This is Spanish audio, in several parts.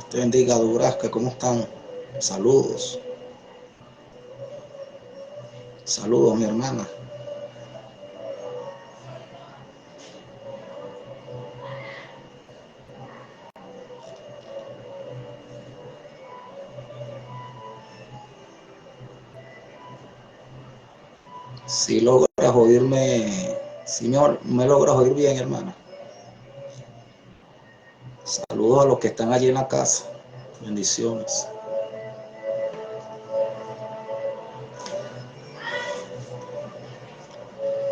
Te bendiga, Durazca, ¿cómo están? Saludos. Saludos, mi hermana. Si logras oírme, si me logras oír bien, hermana. Saludos a los que están allí en la casa. Bendiciones.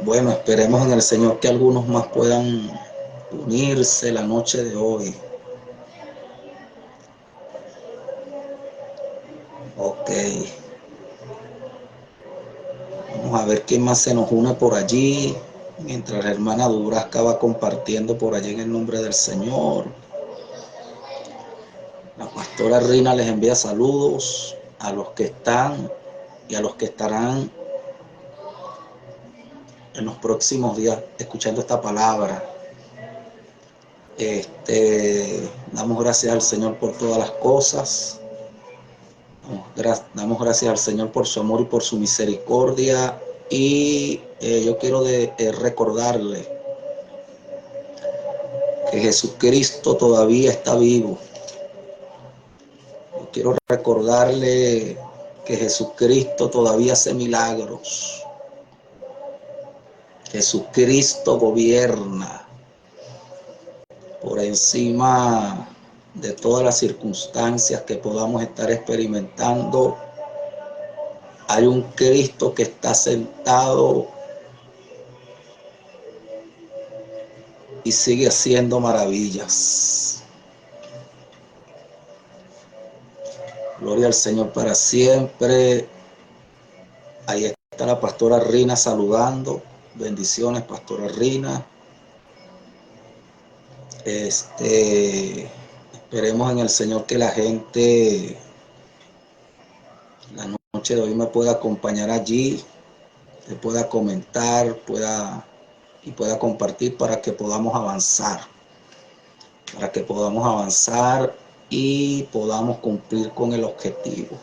Bueno, esperemos en el Señor que algunos más puedan unirse la noche de hoy. Ok. Vamos a ver quién más se nos une por allí. Mientras la hermana Durazca va compartiendo por allí en el nombre del Señor. La pastora Rina les envía saludos a los que están y a los que estarán en los próximos días escuchando esta palabra. Damos gracias al Señor por todas las cosas. Damos gracias al Señor por su amor y por su misericordia. Y yo quiero recordarle que Jesucristo todavía está vivo. Yo quiero recordarle que Jesucristo todavía hace milagros. Jesucristo gobierna por encima de todas las circunstancias que podamos estar experimentando. Hay un Cristo que está sentado y sigue haciendo maravillas. Gloria al Señor para siempre. Ahí está la pastora Rina saludando. Bendiciones, pastora Rina. Esperemos en el Señor que la gente la noche de hoy me pueda acompañar allí, que pueda comentar, pueda compartir para que podamos avanzar. Y podamos cumplir con el objetivo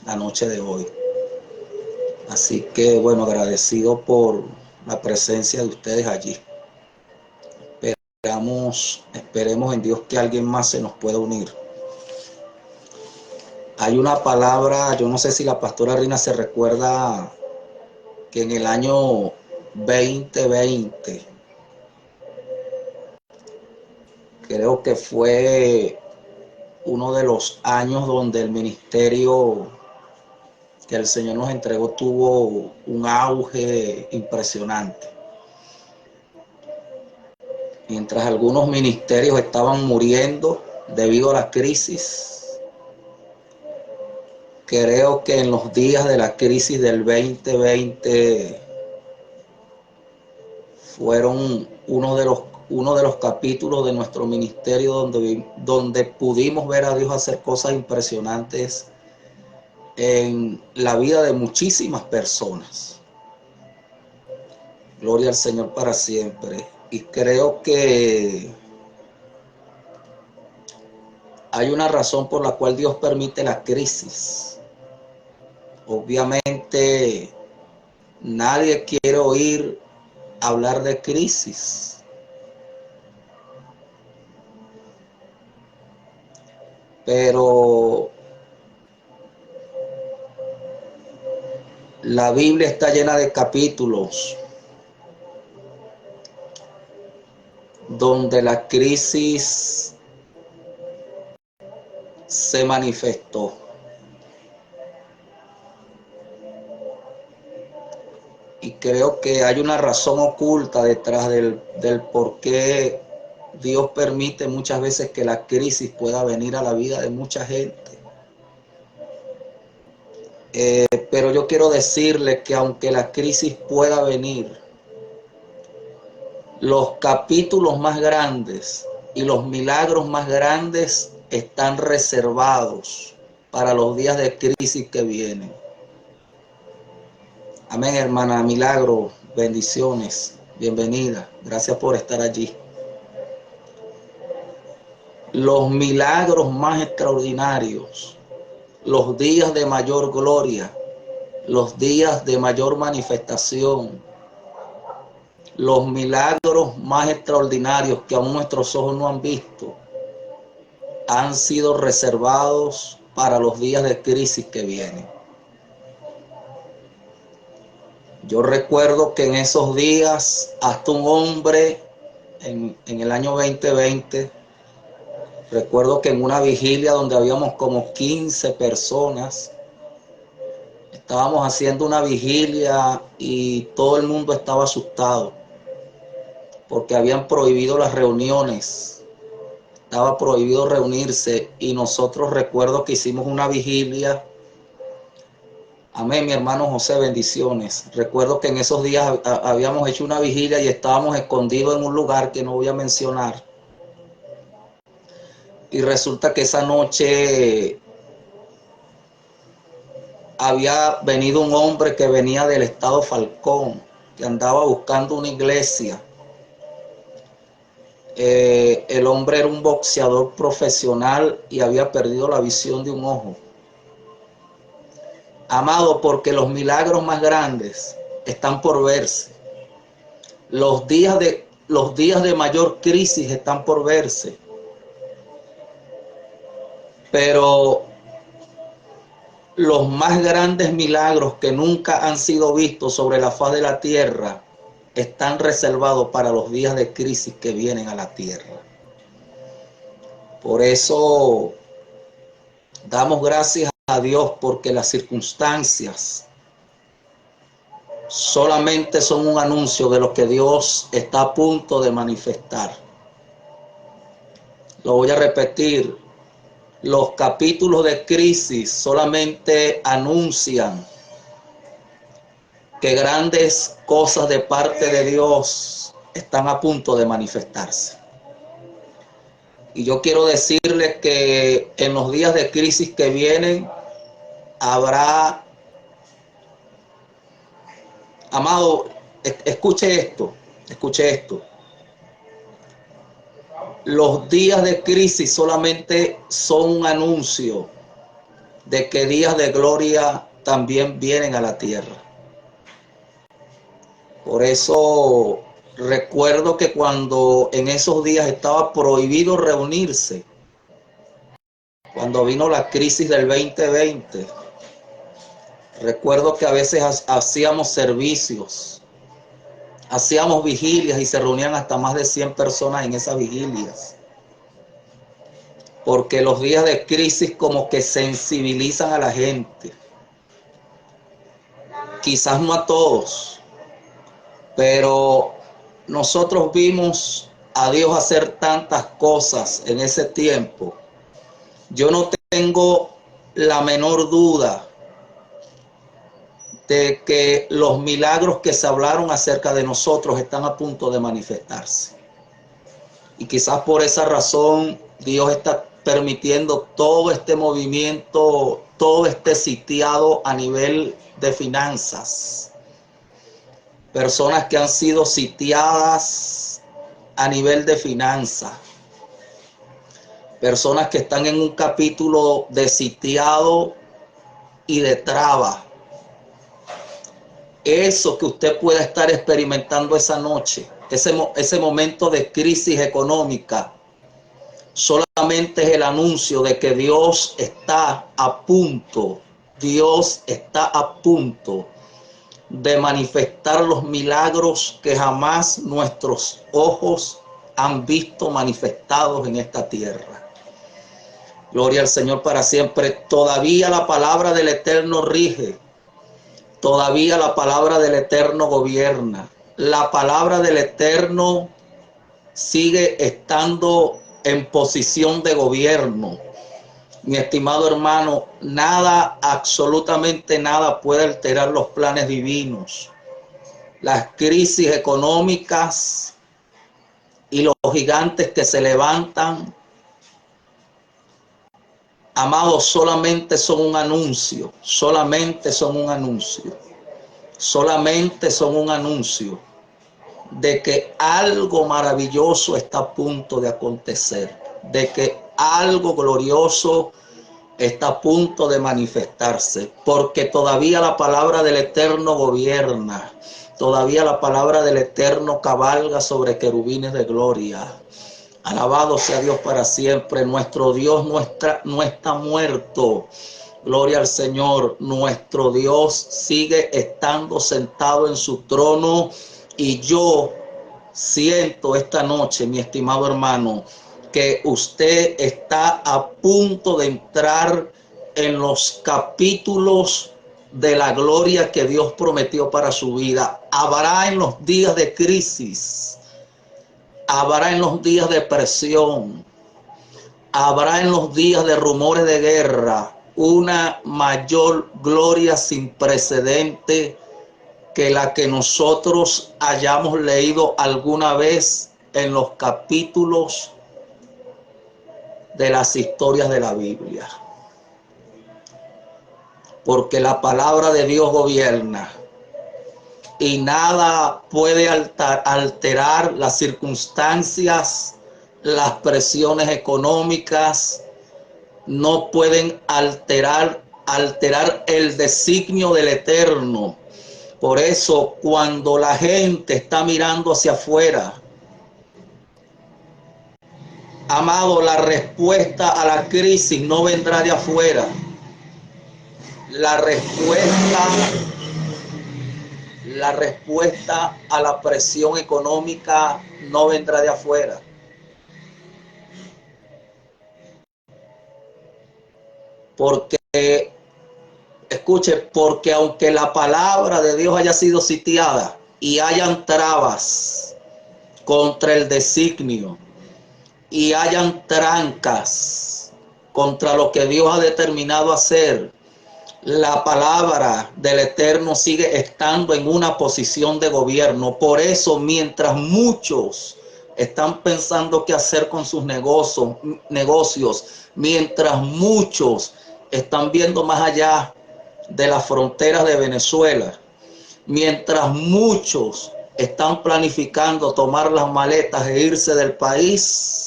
la noche de hoy. Así que bueno, agradecido por la presencia de ustedes allí. Esperemos en Dios que alguien más se nos pueda unir. Hay una palabra, yo no sé si la pastora Rina se recuerda que en el año 2020, creo que fue uno de los años donde el ministerio que el Señor nos entregó tuvo un auge impresionante. Mientras algunos ministerios estaban muriendo debido a la crisis, creo que en los días de la crisis del 2020 fueron uno de los capítulos de nuestro ministerio donde pudimos ver a Dios hacer cosas impresionantes en la vida de muchísimas personas. Gloria al Señor para siempre. Y creo que hay una razón por la cual Dios permite la crisis. Obviamente nadie quiere oír hablar de crisis, pero la Biblia está llena de capítulos donde la crisis se manifestó. Y creo que hay una razón oculta detrás del por qué Dios permite muchas veces que la crisis pueda venir a la vida de mucha gente. Pero yo quiero decirle que aunque la crisis pueda venir, los capítulos más grandes y los milagros más grandes están reservados para los días de crisis que vienen. Amén, hermana Milagro, bendiciones, bienvenida, gracias por estar allí. Los milagros más extraordinarios, los días de mayor gloria, los días de mayor manifestación, los milagros más extraordinarios que aún nuestros ojos no han visto, han sido reservados para los días de crisis que vienen. Yo recuerdo que en esos días, hasta un hombre en el año 2020, recuerdo que en una vigilia donde habíamos como 15 personas, estábamos haciendo una vigilia y todo el mundo estaba asustado porque habían prohibido las reuniones, estaba prohibido reunirse y nosotros recuerdo que hicimos una vigilia. Amén, mi hermano José, bendiciones. Recuerdo que en esos días habíamos hecho una vigilia y estábamos escondidos en un lugar que no voy a mencionar. Y resulta que esa noche había venido un hombre que venía del estado Falcón, que andaba buscando una iglesia. El hombre era un boxeador profesional y había perdido la visión de un ojo. Amado, porque los milagros más grandes están por verse. Los días de mayor crisis están por verse. Pero los más grandes milagros que nunca han sido vistos sobre la faz de la tierra están reservados para los días de crisis que vienen a la tierra. Por eso damos gracias a Dios porque las circunstancias solamente son un anuncio de lo que Dios está a punto de manifestar. Lo voy a repetir. Los capítulos de crisis solamente anuncian que grandes cosas de parte de Dios están a punto de manifestarse. Y yo quiero decirles que en los días de crisis que vienen habrá, amado, escuche esto. Los días de crisis solamente son un anuncio de que días de gloria también vienen a la tierra. Por eso recuerdo que cuando en esos días estaba prohibido reunirse, Cuando vino la crisis del 2020, recuerdo que a veces hacíamos servicios, hacíamos vigilias y se reunían hasta más de 100 personas en esas vigilias. Porque los días de crisis como que sensibilizan a la gente. Quizás no a todos, pero nosotros vimos a Dios hacer tantas cosas en ese tiempo. Yo no tengo la menor duda de que los milagros que se hablaron acerca de nosotros están a punto de manifestarse. Y quizás por esa razón Dios está permitiendo todo este movimiento, todo este sitiado a nivel de finanzas. Personas que han sido sitiadas a nivel de finanzas. Personas que están en un capítulo de sitiado y de traba. Eso que usted pueda estar experimentando esa noche, ese momento de crisis económica, solamente es el anuncio de que Dios está a punto de manifestar los milagros que jamás nuestros ojos han visto manifestados en esta tierra. Gloria al Señor para siempre. Todavía la palabra del Eterno rige. Todavía la palabra del Eterno gobierna. La palabra del Eterno sigue estando en posición de gobierno. Mi estimado hermano, nada, absolutamente nada puede alterar los planes divinos. Las crisis económicas y los gigantes que se levantan, amados, solamente son un anuncio, solamente son un anuncio de que algo maravilloso está a punto de acontecer, de que algo glorioso está a punto de manifestarse, porque todavía la palabra del Eterno gobierna, todavía la palabra del Eterno cabalga sobre querubines de gloria. Alabado sea Dios para siempre. Nuestro Dios no está muerto. Gloria al Señor. Nuestro Dios sigue estando sentado en su trono. Y yo siento esta noche, mi estimado hermano, que usted está a punto de entrar en los capítulos de la gloria que Dios prometió para su vida. Habrá en los días de crisis, habrá en los días de presión, habrá en los días de rumores de guerra una mayor gloria sin precedente que la que nosotros hayamos leído alguna vez en los capítulos de las historias de la Biblia. Porque la palabra de Dios gobierna y nada puede alterar las circunstancias, las presiones económicas, no pueden alterar el designio del Eterno. Por eso, cuando la gente está mirando hacia afuera, amado, la respuesta a la crisis no vendrá de afuera. La respuesta a la presión económica no vendrá de afuera. Porque, escuche, porque aunque la palabra de Dios haya sido sitiada y hayan trabas contra el designio y hayan trancas contra lo que Dios ha determinado hacer, la palabra del Eterno sigue estando en una posición de gobierno. Por eso, mientras muchos están pensando qué hacer con sus negocios, mientras muchos están viendo más allá de las fronteras de Venezuela, mientras muchos están planificando tomar las maletas e irse del país,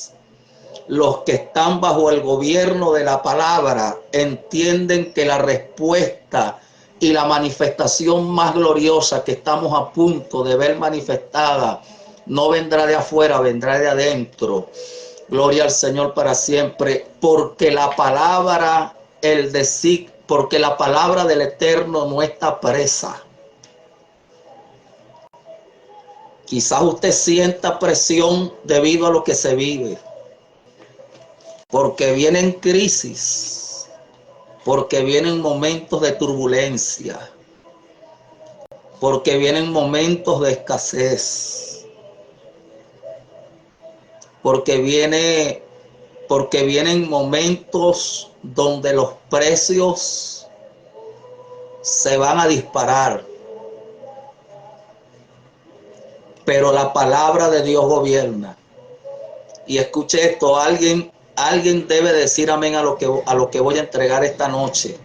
los que están bajo el gobierno de la palabra entienden que la respuesta y la manifestación más gloriosa que estamos a punto de ver manifestada no vendrá de afuera, vendrá de adentro. Gloria al Señor para siempre, porque la palabra, porque la palabra del Eterno no está presa. Quizás usted sienta presión debido a lo que se vive, porque vienen crisis, porque vienen momentos de turbulencia, porque vienen momentos de escasez, porque vienen momentos donde los precios se van a disparar. Pero la palabra de Dios gobierna. Y escuche esto, alguien debe decir amén a lo que voy a entregar esta noche.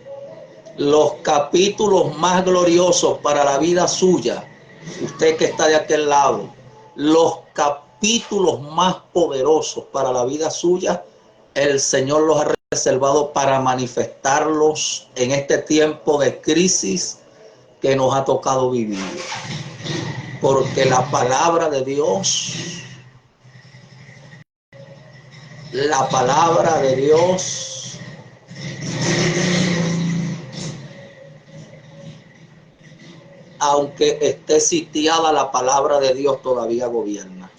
Los capítulos más gloriosos para la vida suya, usted que está de aquel lado, los capítulos más poderosos para la vida suya, el Señor los ha reservado para manifestarlos en este tiempo de crisis que nos ha tocado vivir. Porque la palabra de Dios, aunque esté sitiada, la palabra de Dios todavía gobierna.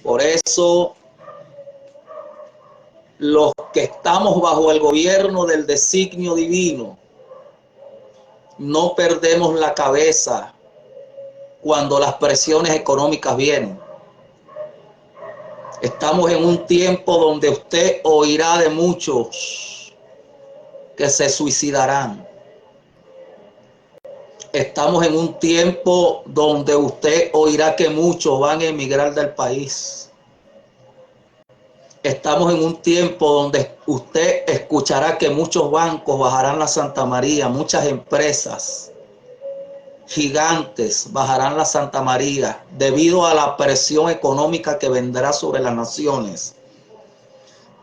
Por eso, los que estamos bajo el gobierno del designio divino, no perdemos la cabeza cuando las presiones económicas vienen. Estamos en un tiempo donde usted oirá de muchos que se suicidarán. Estamos en un tiempo donde usted oirá que muchos van a emigrar del país. Estamos en un tiempo donde usted escuchará que muchos bancos bajarán la Santa María, muchas empresas gigantes bajarán la Santa María debido a la presión económica que vendrá sobre las naciones.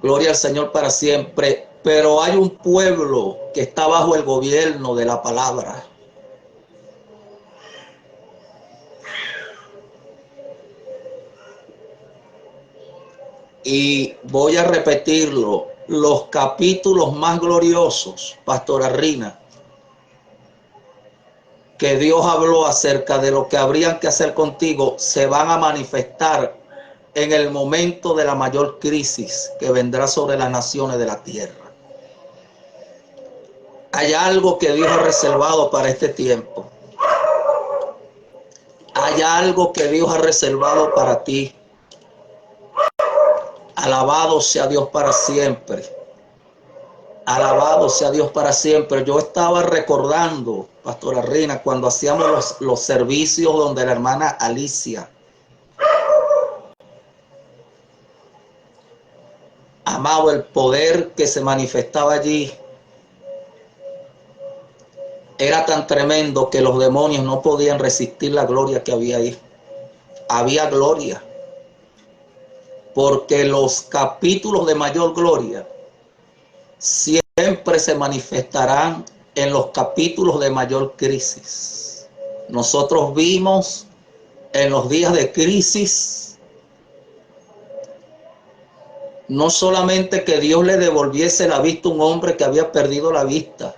Gloria al Señor para siempre. Pero hay un pueblo que está bajo el gobierno de la palabra. Y voy a repetirlo, los capítulos más gloriosos, Pastora Rina, que Dios habló acerca de lo que habrían que hacer contigo, se van a manifestar en el momento de la mayor crisis que vendrá sobre las naciones de la tierra. Hay algo que Dios ha reservado para este tiempo. Hay algo que Dios ha reservado para ti. Alabado sea Dios para siempre. Alabado sea Dios para siempre. Yo estaba recordando, Pastora Rina, cuando hacíamos los servicios donde la hermana Alicia, amado, el poder que se manifestaba allí era tan tremendo que los demonios no podían resistir la gloria que había ahí. Había gloria. Porque los capítulos de mayor gloria siempre se manifestarán en los capítulos de mayor crisis. Nosotros vimos en los días de crisis no solamente que Dios le devolviese la vista a un hombre que había perdido la vista.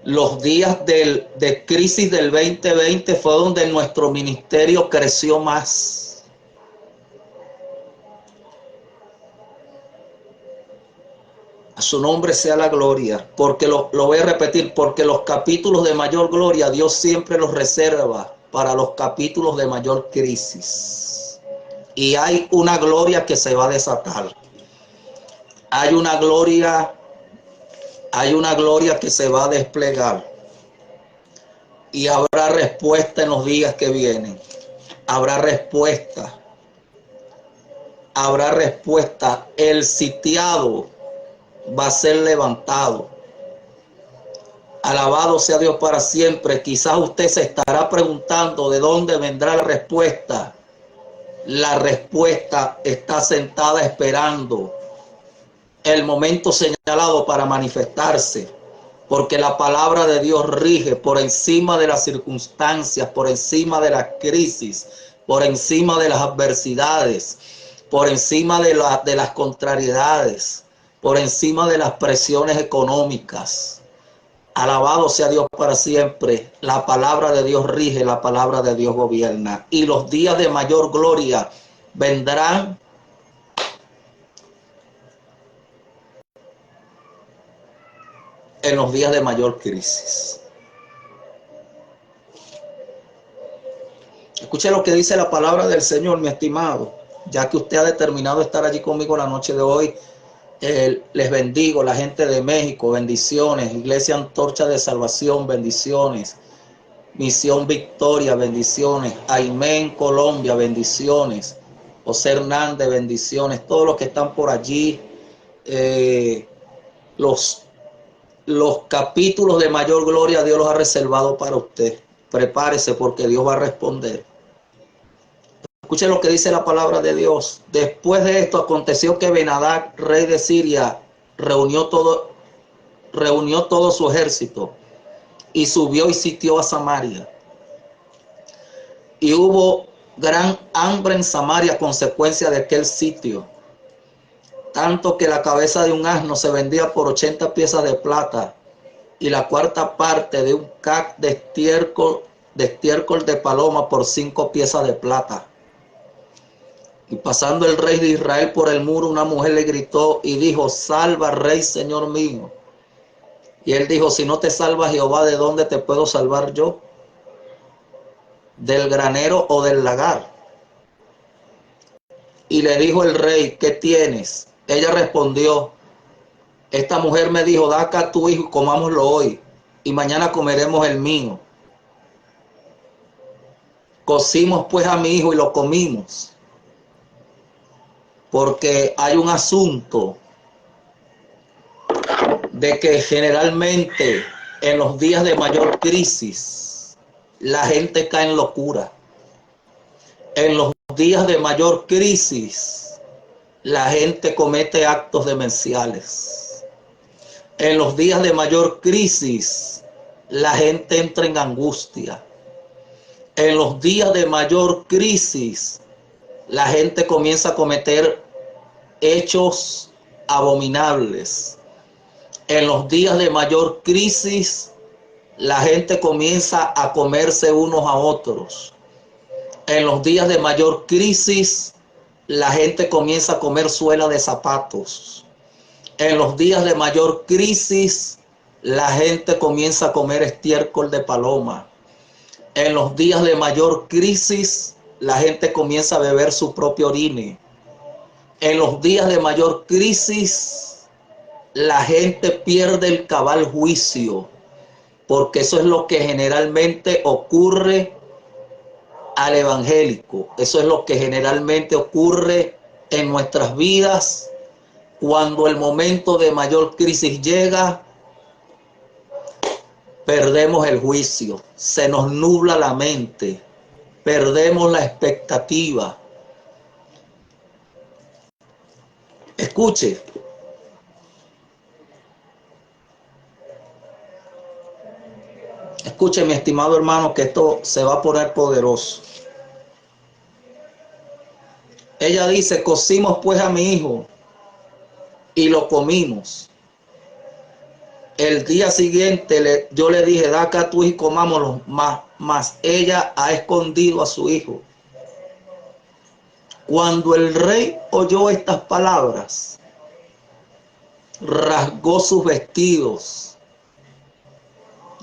Los días de crisis del 2020 fue donde nuestro ministerio creció más. A su nombre sea la gloria, porque lo voy a repetir, porque los capítulos de mayor gloria Dios siempre los reserva para los capítulos de mayor crisis. Y hay una gloria que se va a desatar. Hay una gloria que se va a desplegar. Y habrá respuesta en los días que vienen. Habrá respuesta. Habrá respuesta. El sitiado va a ser levantado. Alabado sea Dios para siempre. Quizás usted se estará preguntando de dónde vendrá la respuesta. La respuesta está sentada esperando el momento señalado para manifestarse, porque la palabra de Dios rige por encima de las circunstancias, por encima de la crisis por encima de las adversidades, por encima de las contrariedades, por encima de las presiones económicas. Alabado sea Dios para siempre. La palabra de Dios rige, la palabra de Dios gobierna. Y los días de mayor gloria vendrán en los días de mayor crisis. Escuche lo que dice la palabra del Señor, mi estimado. Ya que usted ha determinado estar allí conmigo la noche de hoy, les bendigo, la gente de México, bendiciones. Iglesia Antorcha de Salvación, bendiciones. Misión Victoria, bendiciones. Aimén, Colombia, bendiciones. José Hernández, bendiciones. Todos los que están por allí, los capítulos de mayor gloria Dios los ha reservado para usted. Prepárese porque Dios va a responder. Escuchen lo que dice la palabra de Dios. Después de esto aconteció que Ben-Hadad, rey de Siria, reunió todo su ejército y subió y sitió a Samaria. Y hubo gran hambre en Samaria a consecuencia de aquel sitio, tanto que la cabeza de un asno se vendía por 80 piezas de plata y la cuarta parte de un cac de estiércol de paloma por 5 piezas de plata. Y pasando el rey de Israel por el muro, una mujer le gritó y dijo: salva, rey, señor mío. Y él dijo: si no te salva Jehová, ¿de dónde te puedo salvar yo? ¿Del granero o del lagar? Y le dijo el rey: ¿qué tienes? Ella respondió: esta mujer me dijo: da acá a tu hijo y comámoslo hoy, y mañana comeremos el mío. Cocimos pues a mi hijo y lo comimos. Porque hay un asunto de que generalmente en los días de mayor crisis la gente cae en locura. En los días de mayor crisis la gente comete actos demenciales. En los días de mayor crisis la gente entra en angustia. En los días de mayor crisis la gente comienza a cometer hechos abominables. En los días de mayor crisis, la gente comienza a comerse unos a otros. En los días de mayor crisis, la gente comienza a comer suela de zapatos. En los días de mayor crisis, la gente comienza a comer estiércol de paloma. En los días de mayor crisis, la gente comienza a beber su propio orine. En los días de mayor crisis, la gente pierde el cabal juicio, porque eso es lo que generalmente ocurre al evangélico. Eso es lo que generalmente ocurre en nuestras vidas. Cuando el momento de mayor crisis llega, perdemos el juicio, se nos nubla la mente, perdemos la expectativa. Escuche. Escuche, mi estimado hermano, que esto se va a poner poderoso. Ella dice: cocimos pues a mi hijo y lo comimos. El día siguiente yo le dije: da acá a tu hijo y comámoslo. Mas ella ha escondido a su hijo. Cuando el rey oyó estas palabras, rasgó sus vestidos.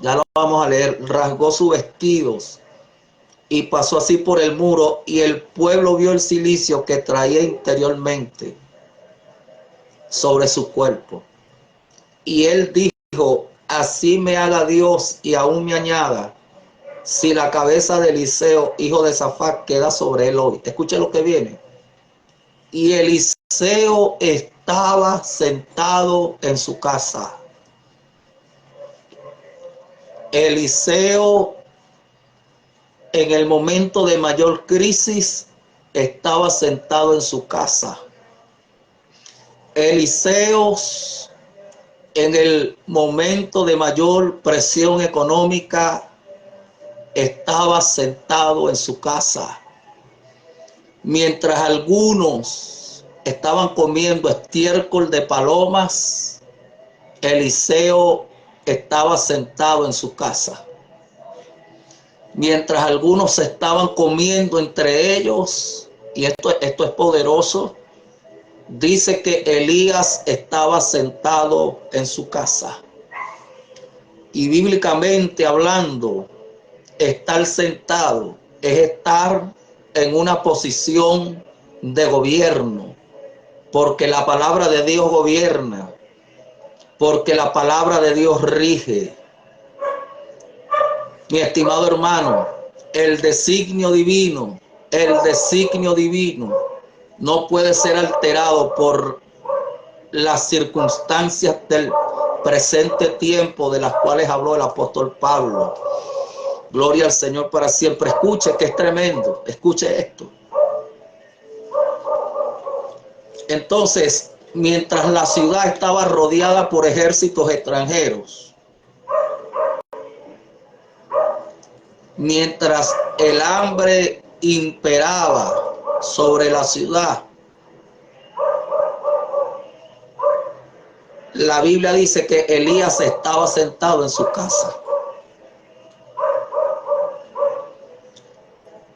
Ya lo vamos a leer. Rasgó sus vestidos y pasó así por el muro, y el pueblo vio el cilicio que traía interiormente sobre su cuerpo. Y él dijo: así me haga Dios y aún me añada, si la cabeza de Eliseo, hijo de Safat, queda sobre él hoy. Escuche lo que viene. Y Eliseo estaba sentado en su casa. Eliseo, en el momento de mayor crisis, estaba sentado en su casa. Eliseo, en el momento de mayor presión económica, estaba sentado en su casa. Mientras algunos estaban comiendo estiércol de palomas, Eliseo estaba sentado en su casa. Mientras algunos se estaban comiendo entre ellos, y esto es poderoso, dice que Elías estaba sentado en su casa. Y bíblicamente hablando, estar sentado es estar en una posición de gobierno, porque la palabra de Dios gobierna, porque la palabra de Dios rige. Mi estimado hermano, el designio divino no puede ser alterado por las circunstancias del presente tiempo de las cuales habló el apóstol Pablo. Gloria al Señor para siempre. Escuche que es tremendo. Escuche esto. Entonces, mientras la ciudad estaba rodeada por ejércitos extranjeros, mientras el hambre imperaba sobre la ciudad, la Biblia dice que Elías estaba sentado en su casa.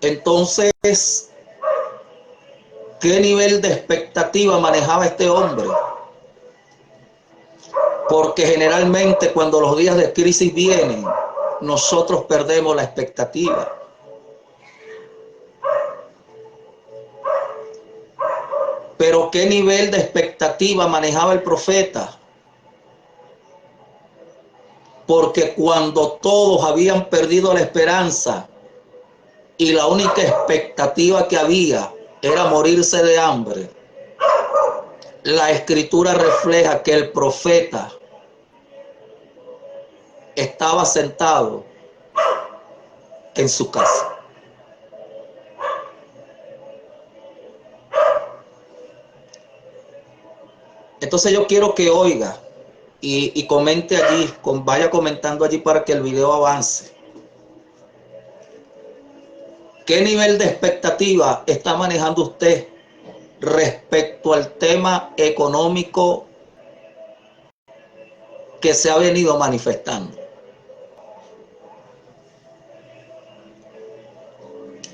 Entonces, ¿qué nivel de expectativa manejaba este hombre? Porque generalmente cuando los días de crisis vienen, nosotros perdemos la expectativa. Pero ¿qué nivel de expectativa manejaba el profeta? Porque cuando todos habían perdido la esperanza y la única expectativa que había era morirse de hambre, la escritura refleja que el profeta estaba sentado en su casa. Entonces yo quiero que oiga y comente allí, vaya comentando allí para que el video avance. ¿Qué nivel de expectativa está manejando usted respecto al tema económico que se ha venido manifestando?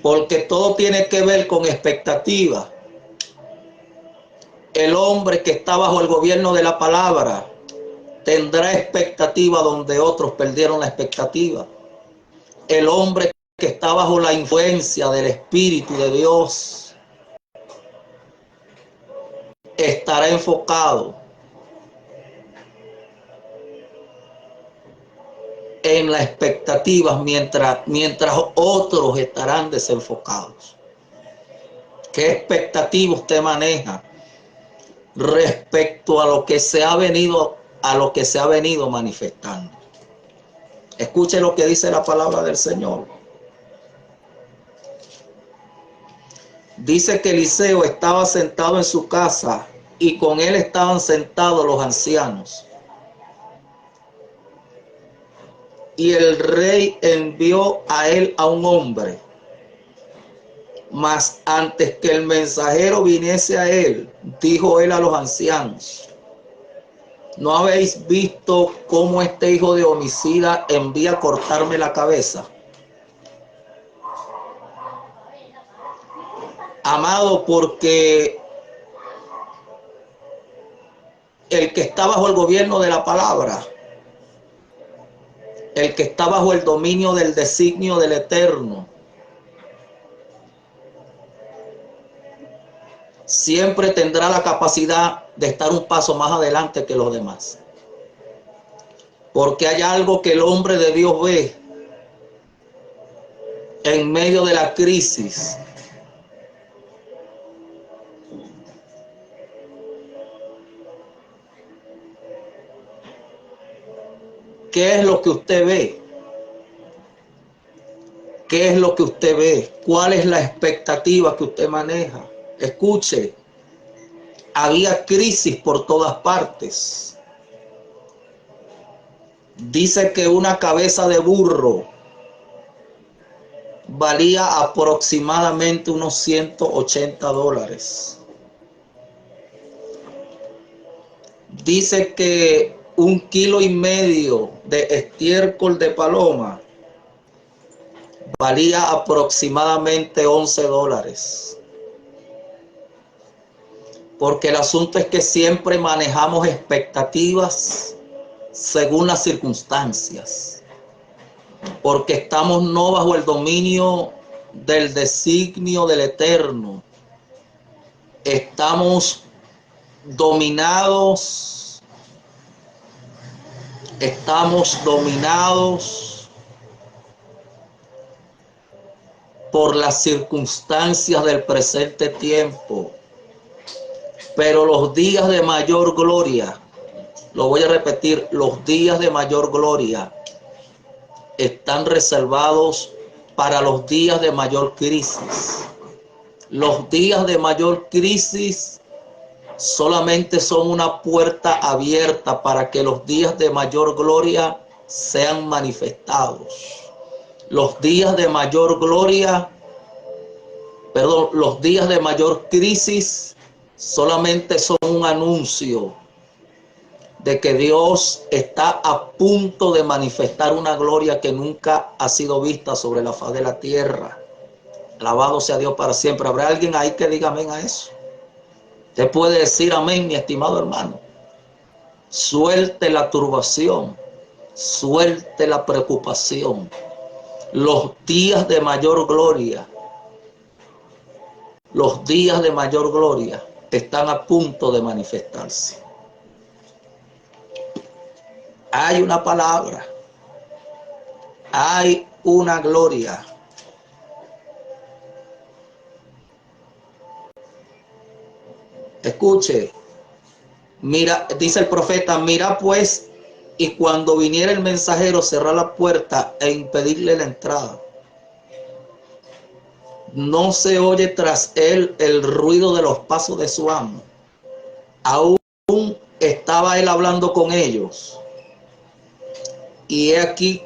Porque todo tiene que ver con expectativa. El hombre que está bajo el gobierno de la palabra tendrá expectativa donde otros perdieron la expectativa. El hombre que está bajo la influencia del Espíritu de Dios estará enfocado en las expectativas mientras otros estarán desenfocados. ¿Qué expectativa usted maneja respecto a lo que se ha venido manifestando? Escuche lo que dice la palabra del Señor. Dice que Eliseo estaba sentado en su casa y con él estaban sentados los ancianos. Y el rey envió a él a un hombre. Mas antes que el mensajero viniese a él, dijo él a los ancianos: ¿no habéis visto cómo este hijo de homicida envía a cortarme la cabeza? Amado, porque el que está bajo el gobierno de la palabra, el que está bajo el dominio del designio del Eterno, siempre tendrá la capacidad de estar un paso más adelante que los demás. Porque hay algo que el hombre de Dios ve en medio de la crisis. ¿Qué es lo que usted ve? ¿Qué es lo que usted ve? ¿Cuál es la expectativa que usted maneja? Escuche, había crisis por todas partes. Dice que una cabeza de burro valía aproximadamente unos $180. Dice que 1,5 kilos de estiércol de paloma valía aproximadamente $11. Porque el asunto es que siempre manejamos expectativas según las circunstancias. Porque estamos no bajo el dominio del designio del Eterno. Estamos dominados por las circunstancias del presente tiempo. Pero los días de mayor gloria, lo voy a repetir, los días de mayor gloria están reservados para los días de mayor crisis. Los días de mayor crisis solamente son una puerta abierta para que los días de mayor gloria sean manifestados. Los días de mayor gloria, los días de mayor crisis solamente son un anuncio de que Dios está a punto de manifestar una gloria que nunca ha sido vista sobre la faz de la tierra. Alabado sea Dios para siempre. ¿Habrá alguien ahí que diga amén a eso? Usted puede decir amén, mi estimado hermano. Suelte la turbación, suelte la preocupación. Los días de mayor gloria, los días de mayor gloria están a punto de manifestarse. Hay una palabra, hay una gloria. Escuche, mira, dice el profeta, mira pues, y cuando viniera el mensajero, cerrar la puerta e impedirle la entrada. No se oye tras él el ruido de los pasos de su amo. Aún estaba él hablando con ellos. Y he aquí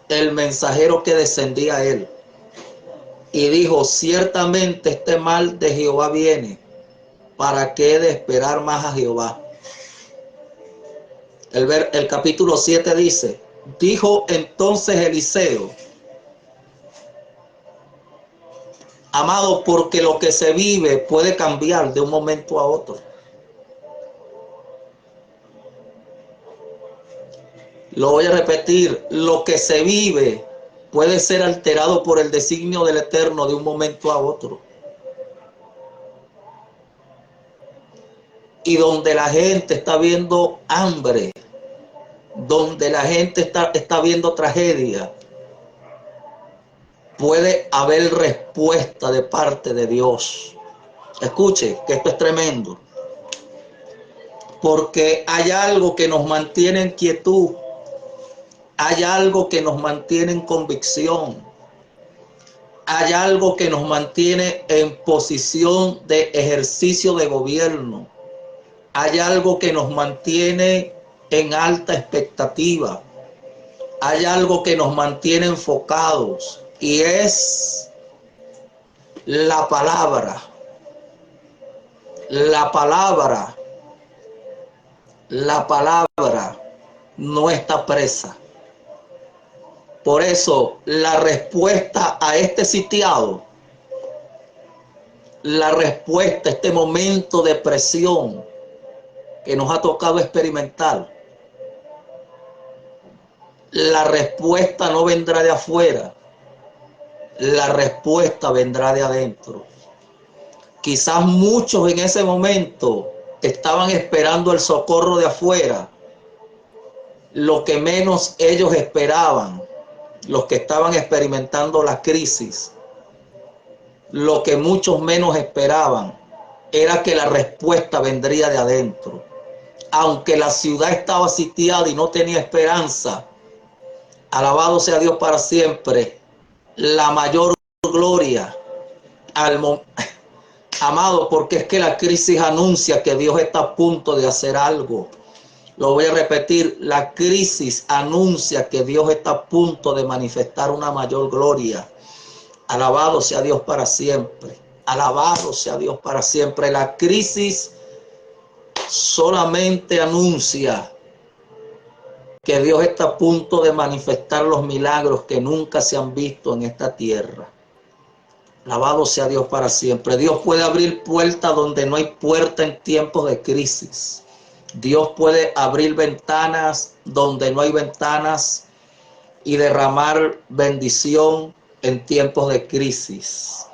el mensajero que descendía a él. Y dijo, ciertamente este mal de Jehová viene. ¿Para qué he de esperar más a Jehová? El capítulo 7 dice, dijo entonces Eliseo, amado, porque lo que se vive puede cambiar de un momento a otro. Lo voy a repetir, lo que se vive puede ser alterado por el designio del Eterno de un momento a otro. Y donde la gente está viendo hambre, donde la gente está viendo tragedia, puede haber respuesta de parte de Dios. Escuche, que esto es tremendo. Porque hay algo que nos mantiene en quietud. Hay algo que nos mantiene en convicción. Hay algo que nos mantiene en posición de ejercicio de gobierno. Hay algo que nos mantiene en alta expectativa. Hay algo que nos mantiene enfocados. Y es la palabra. La palabra. La palabra no está presa. Por eso, la respuesta a este sitiado, la respuesta a este momento de presión que nos ha tocado experimentar, la respuesta no vendrá de afuera, la respuesta vendrá de adentro. Quizás muchos en ese momento estaban esperando el socorro de afuera, lo que menos ellos esperaban, los que estaban experimentando la crisis, lo que muchos menos esperaban era que la respuesta vendría de adentro. Aunque la ciudad estaba sitiada y no tenía esperanza, alabado sea Dios para siempre, la mayor gloria amado, porque es que la crisis anuncia que Dios está a punto de hacer algo. Lo voy a repetir, la crisis anuncia que Dios está a punto de manifestar una mayor gloria. Alabado sea Dios para siempre. Alabado sea Dios para siempre. La crisis solamente anuncia que Dios está a punto de manifestar los milagros que nunca se han visto en esta tierra. Alabado sea Dios para siempre. Dios puede abrir puertas donde no hay puerta en tiempos de crisis. Dios puede abrir ventanas donde no hay ventanas y derramar bendición en tiempos de crisis.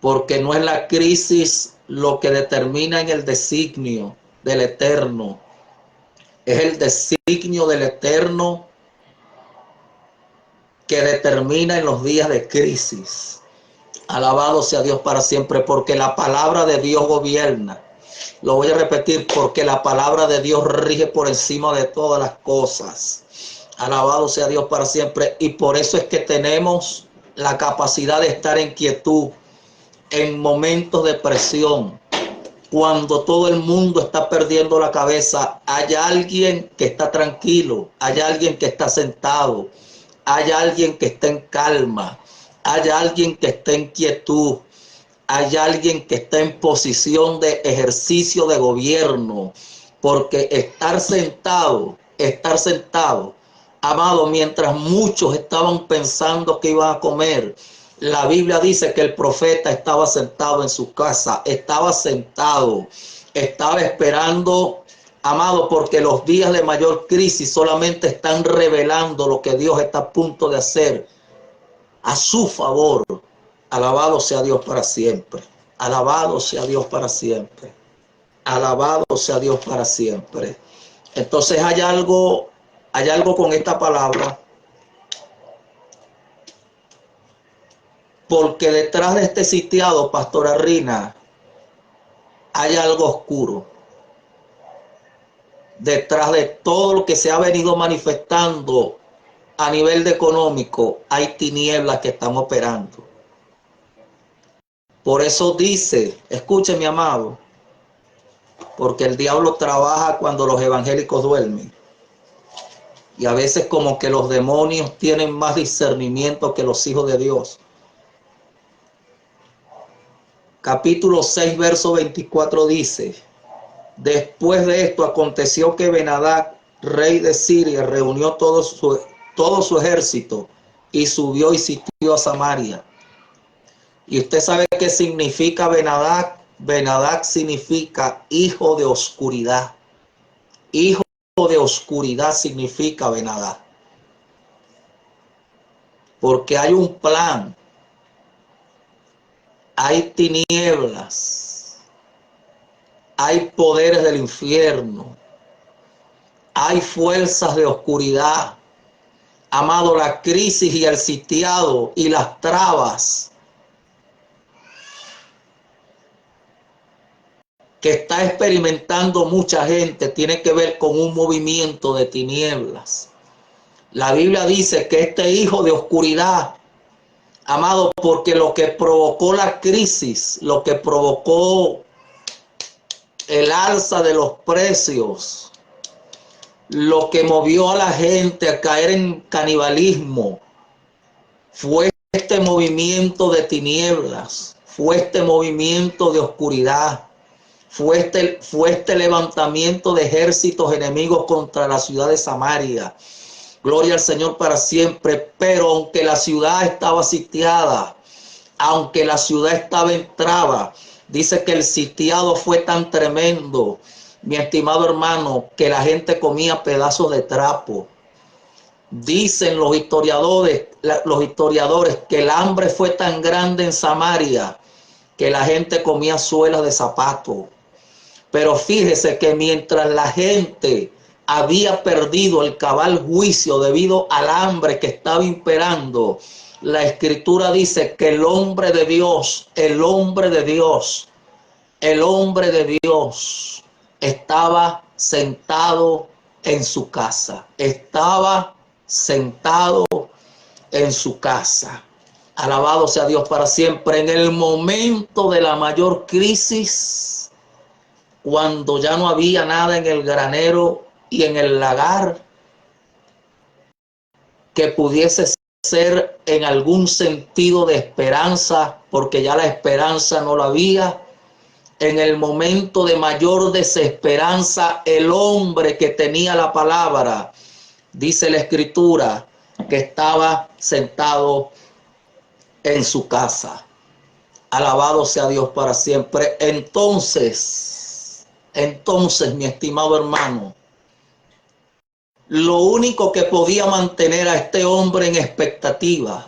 Porque no es la crisis lo que determina en el designio del Eterno. Es el designio del Eterno que determina en los días de crisis. Alabado sea Dios para siempre, porque la palabra de Dios gobierna. Lo voy a repetir, porque la palabra de Dios rige por encima de todas las cosas. Alabado sea Dios para siempre. Y por eso es que tenemos la capacidad de estar en quietud en momentos de presión. Cuando todo el mundo está perdiendo la cabeza, hay alguien que está tranquilo, hay alguien que está sentado, hay alguien que está en calma, hay alguien que está en quietud, hay alguien que está en posición de ejercicio de gobierno, porque estar sentado, amado, mientras muchos estaban pensando que iban a comer, la Biblia dice que el profeta estaba sentado en su casa, estaba sentado, estaba esperando, amado, porque los días de mayor crisis solamente están revelando lo que Dios está a punto de hacer a su favor. Alabado sea Dios para siempre. Alabado sea Dios para siempre. Alabado sea Dios para siempre. Entonces hay algo con esta palabra, porque detrás de este sitiado, Pastora Rina, hay algo oscuro. Detrás de todo lo que se ha venido manifestando a nivel de económico, hay tinieblas que están operando. Por eso dice, escuche mi amado, porque el diablo trabaja cuando los evangélicos duermen. Y a veces como que los demonios tienen más discernimiento que los hijos de Dios. Capítulo 6, verso 24 dice: después de esto aconteció que Ben-Hadad, rey de Siria, reunió todo su ejército y subió y sitió a Samaria. Y usted sabe qué significa Ben-Hadad. Ben-Hadad significa hijo de oscuridad. Hijo de oscuridad significa Ben-Hadad. Porque hay un plan, hay tinieblas, hay poderes del infierno, hay fuerzas de oscuridad. Amado, la crisis y el sitiado y las trabas que está experimentando mucha gente tiene que ver con un movimiento de tinieblas. La Biblia dice que este hijo de oscuridad, amado, porque lo que provocó la crisis, lo que provocó el alza de los precios, lo que movió a la gente a caer en canibalismo, fue este movimiento de tinieblas, fue este movimiento de oscuridad, fue este levantamiento de ejércitos enemigos contra la ciudad de Samaria. Gloria al Señor para siempre. Pero aunque la ciudad estaba sitiada, aunque la ciudad estaba en traba, dice que el sitiado fue tan tremendo, mi estimado hermano, que la gente comía pedazos de trapo. Dicen los historiadores que el hambre fue tan grande en Samaria que la gente comía suelas de zapato. Pero fíjese que mientras la gente había perdido el cabal juicio debido al hambre que estaba imperando, la escritura dice que el hombre de Dios estaba sentado en su casa. Estaba sentado en su casa. Alabado sea Dios para siempre. En el momento de la mayor crisis, cuando ya no había nada en el granero y en el lagar que pudiese ser en algún sentido de esperanza, porque ya la esperanza no la había. En el momento de mayor desesperanza, el hombre que tenía la palabra, dice la Escritura, que estaba sentado en su casa. Alabado sea Dios para siempre. Entonces, mi estimado hermano, lo único que podía mantener a este hombre en expectativa,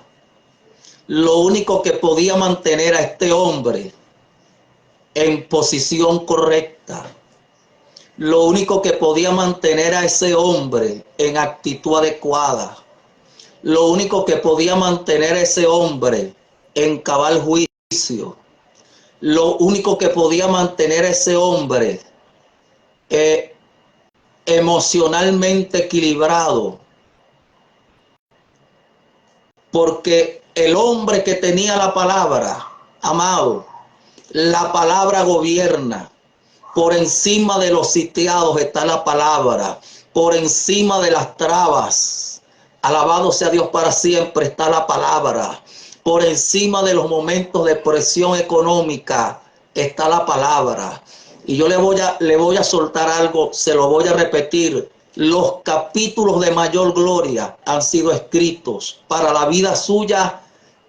lo único que podía mantener a este hombre en posición correcta, lo único que podía mantener a ese hombre en actitud adecuada, lo único que podía mantener a ese hombre en cabal juicio, lo único que podía mantener a ese hombre emocionalmente equilibrado, porque el hombre que tenía la palabra, amado, la palabra gobierna. Por encima de los sitiados está la palabra, por encima de las trabas, alabado sea Dios para siempre, está la palabra. Por encima de los momentos de presión económica está la palabra. Y yo le voy a soltar algo, se lo voy a repetir. Los capítulos de mayor gloria han sido escritos para la vida suya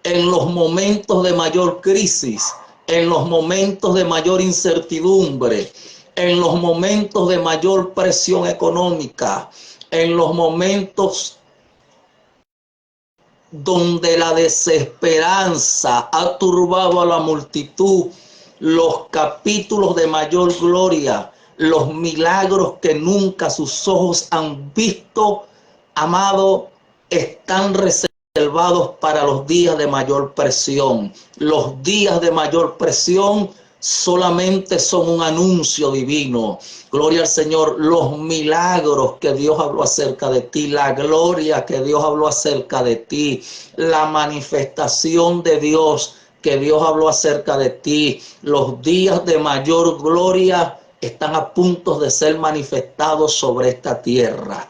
en los momentos de mayor crisis, en los momentos de mayor incertidumbre, en los momentos de mayor presión económica, en los momentos donde la desesperanza ha turbado a la multitud, los capítulos de mayor gloria, los milagros que nunca sus ojos han visto, amado, están reservados para los días de mayor presión. Los días de mayor presión solamente son un anuncio divino. Gloria al Señor. Los milagros que Dios habló acerca de ti, la gloria que Dios habló acerca de ti, la manifestación de Dios que Dios habló acerca de ti, los días de mayor gloria están a punto de ser manifestados sobre esta tierra.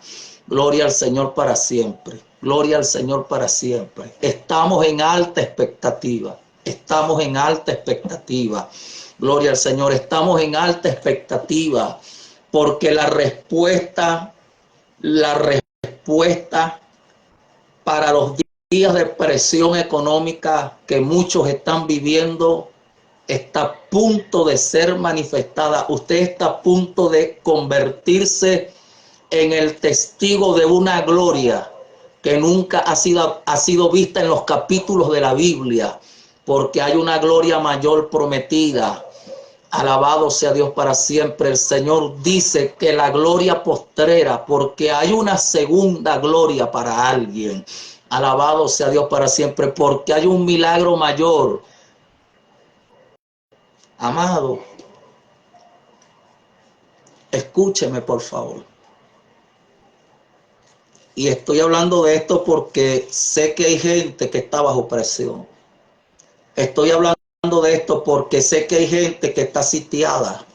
Gloria al Señor para siempre. Gloria al Señor para siempre. Estamos en alta expectativa. Estamos en alta expectativa. Gloria al Señor. Estamos en alta expectativa porque la respuesta para los días de presión económica que muchos están viviendo está a punto de ser manifestada. Usted está a punto de convertirse en el testigo de una gloria que nunca ha sido vista en los capítulos de la Biblia, porque hay una gloria mayor prometida. Alabado sea Dios para siempre. El Señor dice que la gloria postrera, porque hay una segunda gloria para alguien. Alabado sea Dios para siempre, porque hay un milagro mayor. Amado, escúcheme por favor. Y estoy hablando de esto porque sé que hay gente que está bajo presión. Estoy hablando de esto porque sé que hay gente que está sitiada.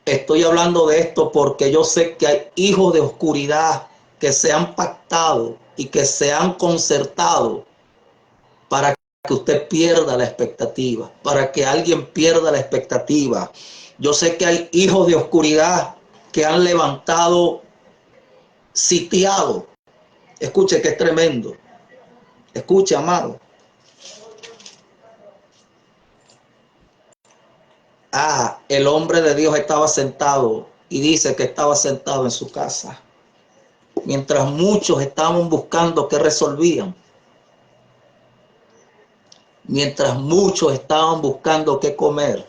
Estoy hablando de esto porque yo sé que hay hijos de oscuridad que se han pactado y que se han concertado para que usted pierda la expectativa, para que alguien pierda la expectativa. Yo sé que hay hijos de oscuridad que han levantado sitiado. Escuche que es tremendo. Escuche, amado. El hombre de Dios estaba sentado y dice que estaba sentado en su casa. Mientras muchos estaban buscando qué resolvían. Mientras muchos estaban buscando qué comer.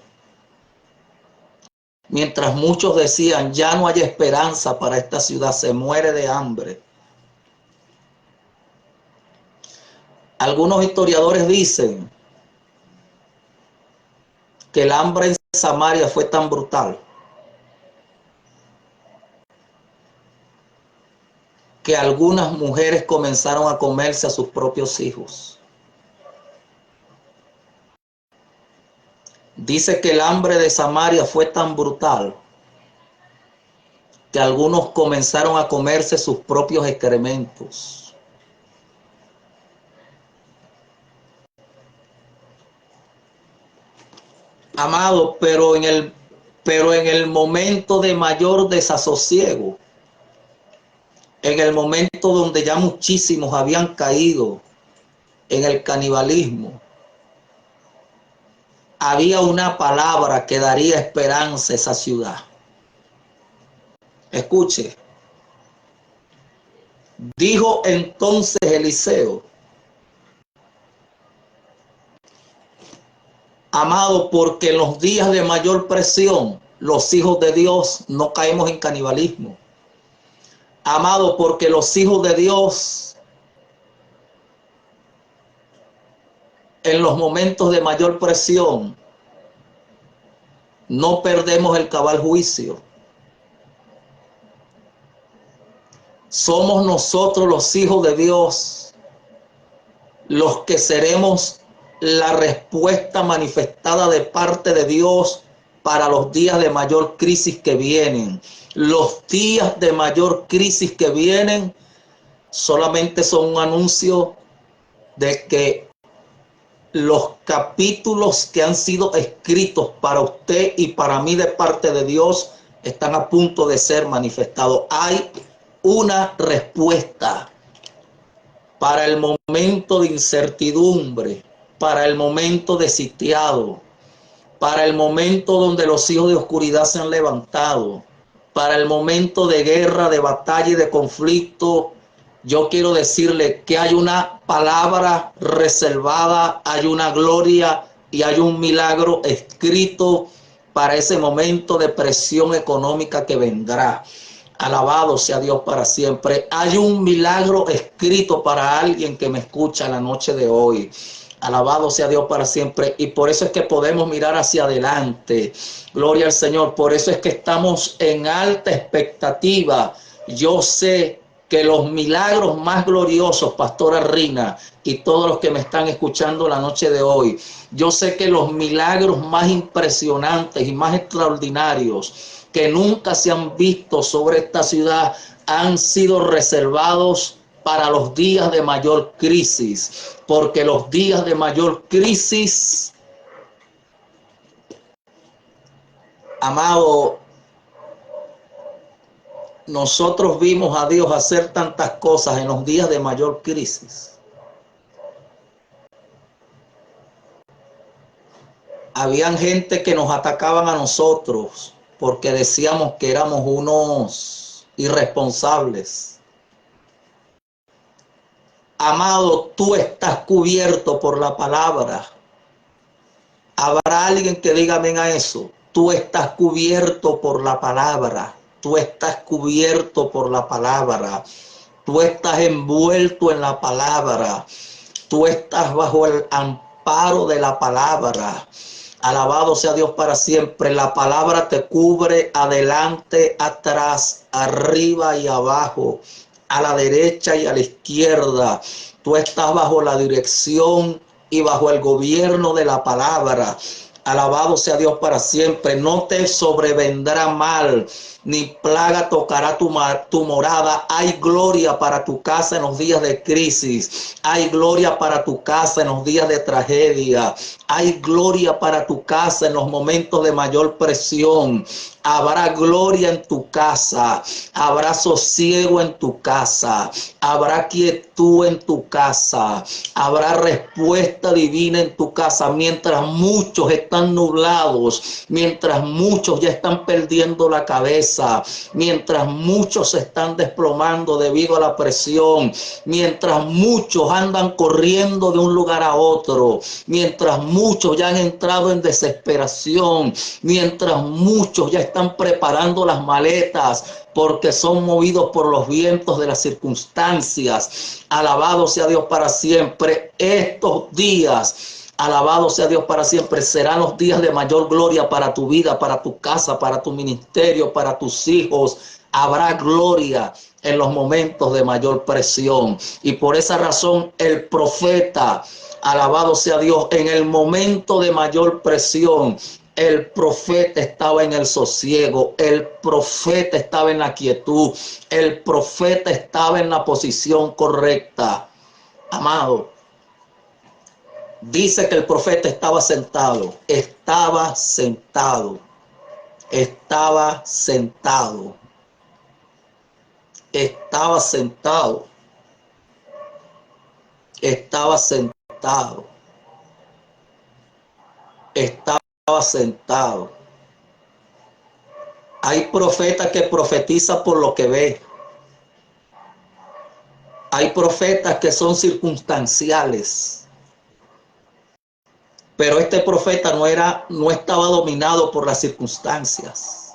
Mientras muchos decían, ya no hay esperanza para esta ciudad, se muere de hambre. Algunos historiadores dicen que el hambre en Samaria fue tan brutal que algunas mujeres comenzaron a comerse a sus propios hijos. Dice que el hambre de Samaria fue tan brutal que algunos comenzaron a comerse sus propios excrementos. Amado, pero en el momento de mayor desasosiego, en el momento donde ya muchísimos habían caído en el canibalismo, había una palabra que daría esperanza a esa ciudad. Escuche, dijo entonces Eliseo: amado, porque en los días de mayor presión, los hijos de Dios no caemos en canibalismo. Amado, porque los hijos de Dios, en los momentos de mayor presión, no perdemos el cabal juicio. Somos nosotros los hijos de Dios los que seremos la respuesta manifestada de parte de Dios para los días de mayor crisis que vienen. Los días de mayor crisis que vienen solamente son un anuncio de que los capítulos que han sido escritos para usted y para mí de parte de Dios están a punto de ser manifestados. Hay una respuesta para el momento de incertidumbre, para el momento de sitiado, para el momento donde los hijos de oscuridad se han levantado, para el momento de guerra, de batalla y de conflicto. Yo quiero decirle que hay una palabra reservada, hay una gloria y hay un milagro escrito para ese momento de presión económica que vendrá. Alabado sea Dios para siempre. Hay un milagro escrito para alguien que me escucha la noche de hoy. Alabado sea Dios para siempre. Y por eso es que podemos mirar hacia adelante. Gloria al Señor. Por eso es que estamos en alta expectativa. Yo sé que los milagros más gloriosos, Pastora Rina, y todos los que me están escuchando la noche de hoy, yo sé que los milagros más impresionantes y más extraordinarios que nunca se han visto sobre esta ciudad han sido reservados para los días de mayor crisis, porque los días de mayor crisis, amado, nosotros vimos a Dios hacer tantas cosas en los días de mayor crisis. Habían gente que nos atacaban a nosotros porque decíamos que éramos unos irresponsables. Amado, tú estás cubierto por la palabra. Habrá alguien que diga amén a eso. Tú estás cubierto por la palabra. Tú estás cubierto por la palabra. Tú estás envuelto en la palabra. Tú estás bajo el amparo de la palabra. Alabado sea Dios para siempre. La palabra te cubre adelante, atrás, arriba y abajo, a la derecha y a la izquierda. Tú estás bajo la dirección y bajo el gobierno de la palabra. Alabado sea Dios para siempre. No te sobrevendrá mal, ni plaga tocará tu morada. Hay gloria para tu casa en los días de crisis. Hay gloria para tu casa en los días de tragedia. Hay gloria para tu casa en los momentos de mayor presión. Habrá gloria en tu casa, habrá sosiego en tu casa, habrá quietud en tu casa, habrá respuesta divina en tu casa. Mientras muchos están nublados, mientras muchos ya están perdiendo la cabeza, mientras muchos se están desplomando debido a la presión, mientras muchos andan corriendo de un lugar a otro, mientras muchos ya han entrado en desesperación, mientras muchos ya están preparando las maletas porque son movidos por los vientos de las circunstancias. Alabado sea Dios para siempre. Estos días, alabado sea Dios para siempre, serán los días de mayor gloria para tu vida, para tu casa, para tu ministerio, para tus hijos. Habrá gloria en los momentos de mayor presión. Y por esa razón el profeta, alabado sea Dios, en el momento de mayor presión, el profeta estaba en el sosiego, el profeta estaba en la quietud, el profeta estaba en la posición correcta. Amado, Dice que el profeta estaba sentado, estaba sentado, estaba sentado, estaba sentado, estaba sentado, estaba sentado. Hay profetas que profetizan por lo que ve. Hay profetas que son circunstanciales. Pero este profeta no estaba dominado por las circunstancias.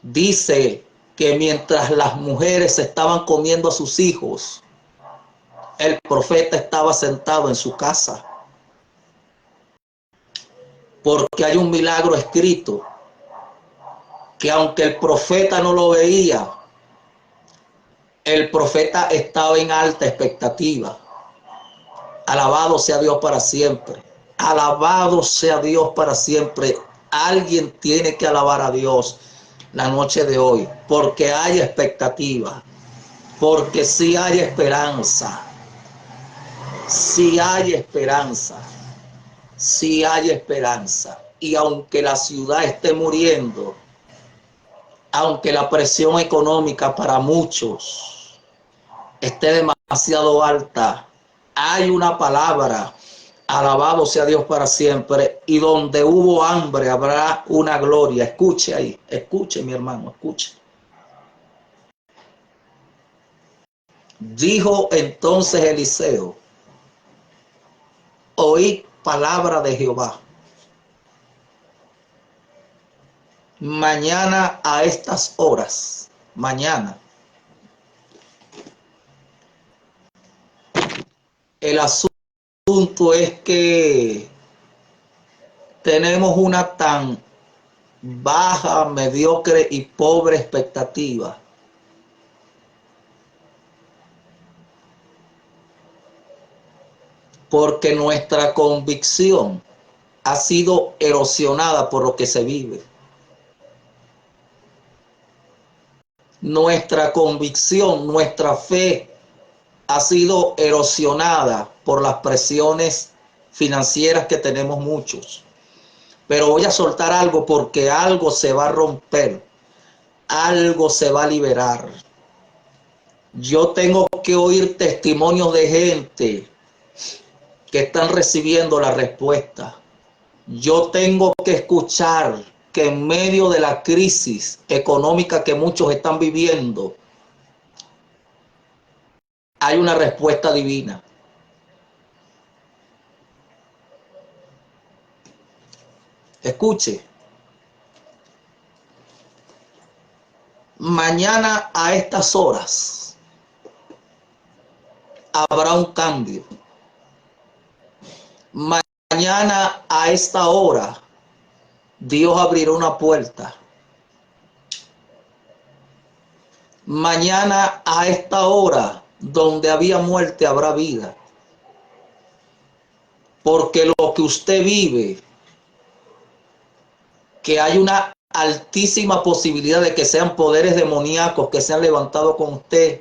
Dice que mientras las mujeres estaban comiendo a sus hijos, el profeta estaba sentado en su casa. Porque hay un milagro escrito que aunque el profeta no lo veía, el profeta estaba en alta expectativa. Alabado sea Dios para siempre. Alabado sea Dios para siempre. Alguien tiene que alabar a Dios la noche de hoy, porque hay expectativa, porque sí hay esperanza, sí hay esperanza, sí hay esperanza. Y aunque la ciudad esté muriendo, aunque la presión económica para muchos esté demasiado alta, hay una palabra. Alabado sea Dios para siempre. Y donde hubo hambre habrá una gloria. Escuche ahí, escuche mi hermano, escuche. Dijo entonces Eliseo: oí palabra de Jehová. Mañana a estas horas, mañana, el asunto es que tenemos una tan baja, mediocre y pobre expectativa. Porque nuestra convicción ha sido erosionada por lo que se vive. Nuestra convicción, nuestra fe ha sido erosionada por las presiones financieras que tenemos muchos. Pero voy a soltar algo porque algo se va a romper, algo se va a liberar. Yo tengo que oír testimonios de gente que están recibiendo la respuesta. Yo tengo que escuchar que en medio de la crisis económica que muchos están viviendo, hay una respuesta divina. Escuche. Mañana a estas horas habrá un cambio. Mañana a esta hora Dios abrirá una puerta. Mañana a esta hora donde había muerte habrá vida. Porque lo que usted vive, que hay una altísima posibilidad de que sean poderes demoníacos que se han levantado con usted,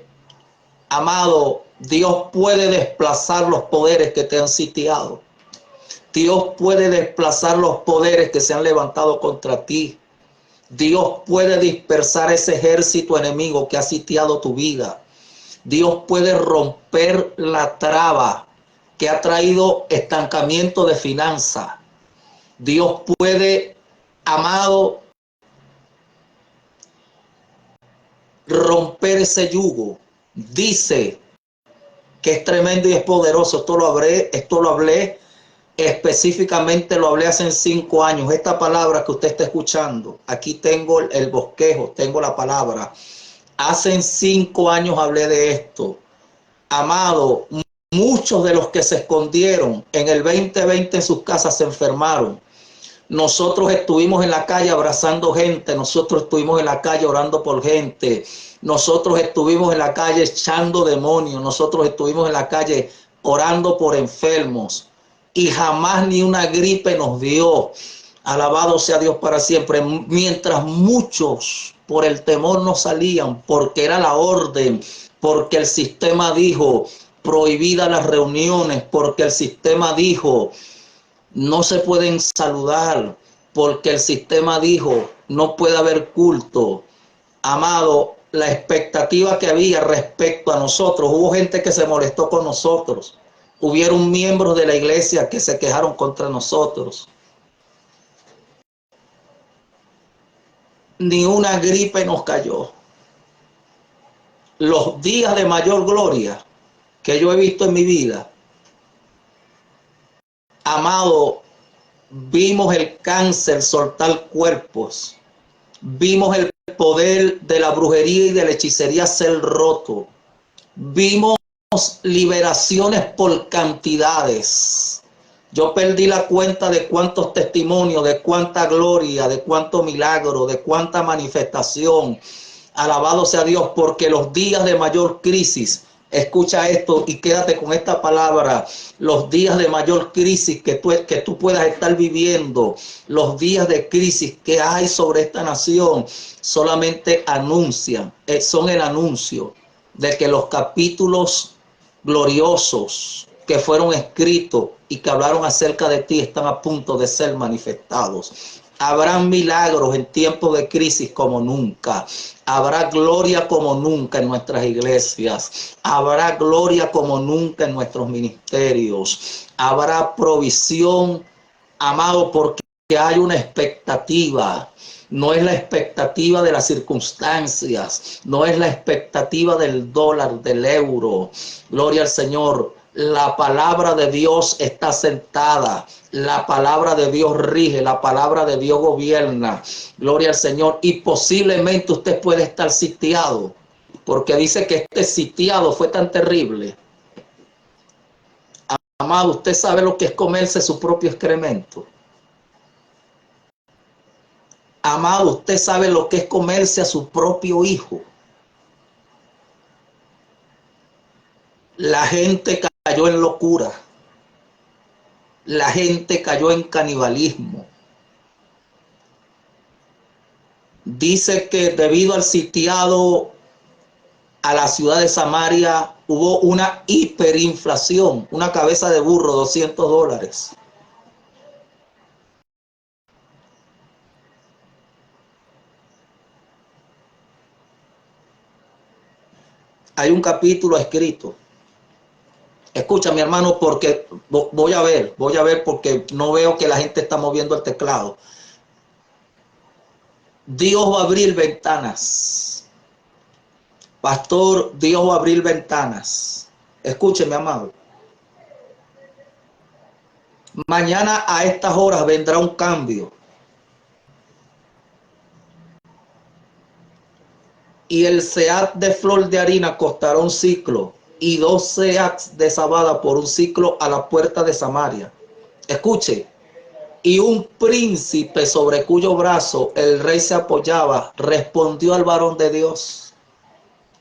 amado, Dios puede desplazar los poderes que te han sitiado. Dios puede desplazar los poderes que se han levantado contra ti. Dios puede dispersar ese ejército enemigo que ha sitiado tu vida. Dios puede romper la traba que ha traído estancamiento de finanzas. Dios puede, amado, romper ese yugo. Dice que es tremendo y es poderoso. Esto lo hablé específicamente, lo hablé hace 5 años. Esta palabra que usted está escuchando, aquí tengo el bosquejo, tengo la palabra. Hace 5 años hablé de esto. Amado, muchos de los que se escondieron en el 2020 en sus casas se enfermaron. Nosotros estuvimos en la calle abrazando gente, nosotros estuvimos en la calle orando por gente, nosotros estuvimos en la calle echando demonios, nosotros estuvimos en la calle orando por enfermos y jamás ni una gripe nos dio. Alabado sea Dios para siempre. Mientras muchos por el temor no salían, porque era la orden, porque el sistema dijo, prohibidas las reuniones porque el sistema dijo no se pueden saludar, porque el sistema dijo no puede haber culto. Amado, la expectativa que había respecto a nosotros, hubo gente que se molestó con nosotros, hubieron miembros de la iglesia que se quejaron contra nosotros. Ni una gripe nos cayó. Los días de mayor gloria que yo he visto en mi vida, amado, vimos el cáncer soltar cuerpos, vimos el poder de la brujería y de la hechicería ser roto, vimos liberaciones por cantidades. Yo perdí la cuenta de cuántos testimonios, de cuánta gloria, de cuánto milagro, de cuánta manifestación. Alabado sea Dios, porque los días de mayor crisis, escucha esto y quédate con esta palabra, los días de mayor crisis que tú puedas estar viviendo, los días de crisis que hay sobre esta nación, solamente anuncian, son el anuncio de que los capítulos gloriosos que fueron escritos y que hablaron acerca de ti están a punto de ser manifestados. Habrán milagros en tiempos de crisis como nunca. Habrá gloria como nunca en nuestras iglesias. Habrá gloria como nunca en nuestros ministerios. Habrá provisión, amado, porque hay una expectativa. No es la expectativa de las circunstancias, no es la expectativa del dólar, del euro. Gloria al Señor. La palabra de Dios está sentada, la palabra de Dios rige, la palabra de Dios gobierna. Gloria al Señor. Y posiblemente usted puede estar sitiado, porque dice que este sitiado fue tan terrible. Amado, usted sabe lo que es comerse su propio excremento. Amado, usted sabe lo que es comerse a su propio hijo. La gente cayó en locura. La gente cayó en canibalismo. Dice que debido al sitiado a la ciudad de Samaria hubo una hiperinflación, una cabeza de burro, $200. Hay un capítulo escrito. Escucha, mi hermano, porque voy a ver porque no veo que la gente está moviendo el teclado. Dios va a abrir ventanas. Pastor, Dios va a abrir ventanas. Escúcheme, amado. Mañana a estas horas vendrá un cambio. Y el seat de flor de harina costará un ciclo, y 2 seats de cebada por un ciclo a la puerta de Samaria. Escuche, y un príncipe sobre cuyo brazo el rey se apoyaba, respondió al varón de Dios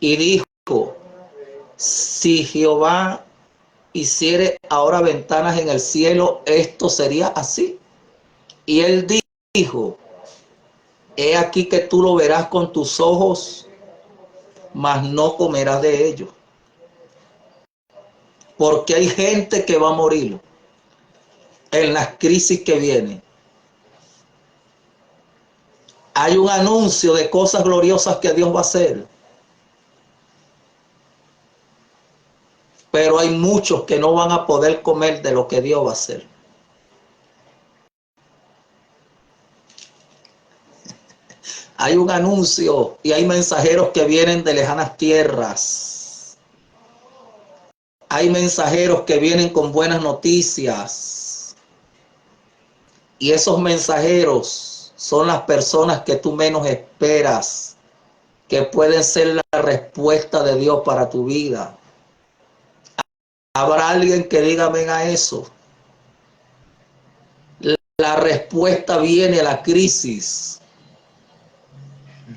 y dijo, si Jehová hiciere ahora ventanas en el cielo, esto sería así. Y él dijo, he aquí que tú lo verás con tus ojos, mas no comerás de ello. Porque hay gente que va a morir en las crisis que vienen. Hay un anuncio de cosas gloriosas que Dios va a hacer. Pero hay muchos que no van a poder comer de lo que Dios va a hacer. Hay un anuncio y hay mensajeros que vienen de lejanas tierras. Hay mensajeros que vienen con buenas noticias. Y esos mensajeros son las personas que tú menos esperas, que pueden ser la respuesta de Dios para tu vida. ¿Habrá alguien que diga amén a eso? La respuesta viene a la crisis.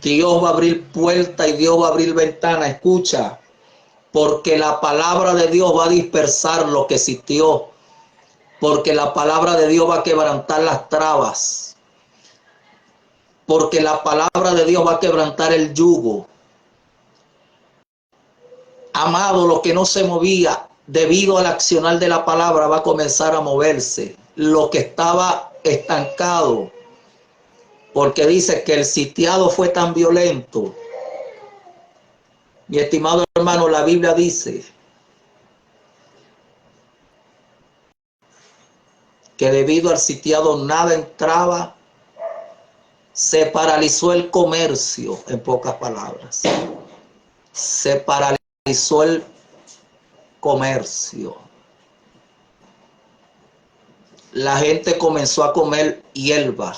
Dios va a abrir puerta y Dios va a abrir ventana. Escucha, porque la palabra de Dios va a dispersar lo que existió. Porque la palabra de Dios va a quebrantar las trabas. Porque la palabra de Dios va a quebrantar el yugo. Amado, lo que no se movía, debido al accionar de la palabra, va a comenzar a moverse. Lo que estaba estancado, porque dice que el sitiado fue tan violento. Mi estimado hermano, la Biblia dice que debido al sitiado nada entraba, se paralizó el comercio, en pocas palabras. Se paralizó el comercio. La gente comenzó a comer hierba.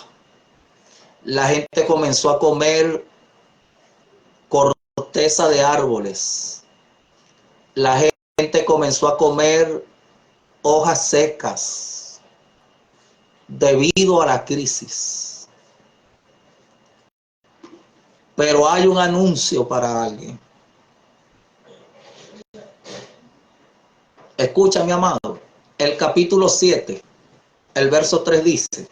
La gente comenzó a comer corteza de árboles. La gente comenzó a comer hojas secas debido a la crisis. Pero hay un anuncio para alguien. Escucha, mi amado. El capítulo 7, el verso 3 dice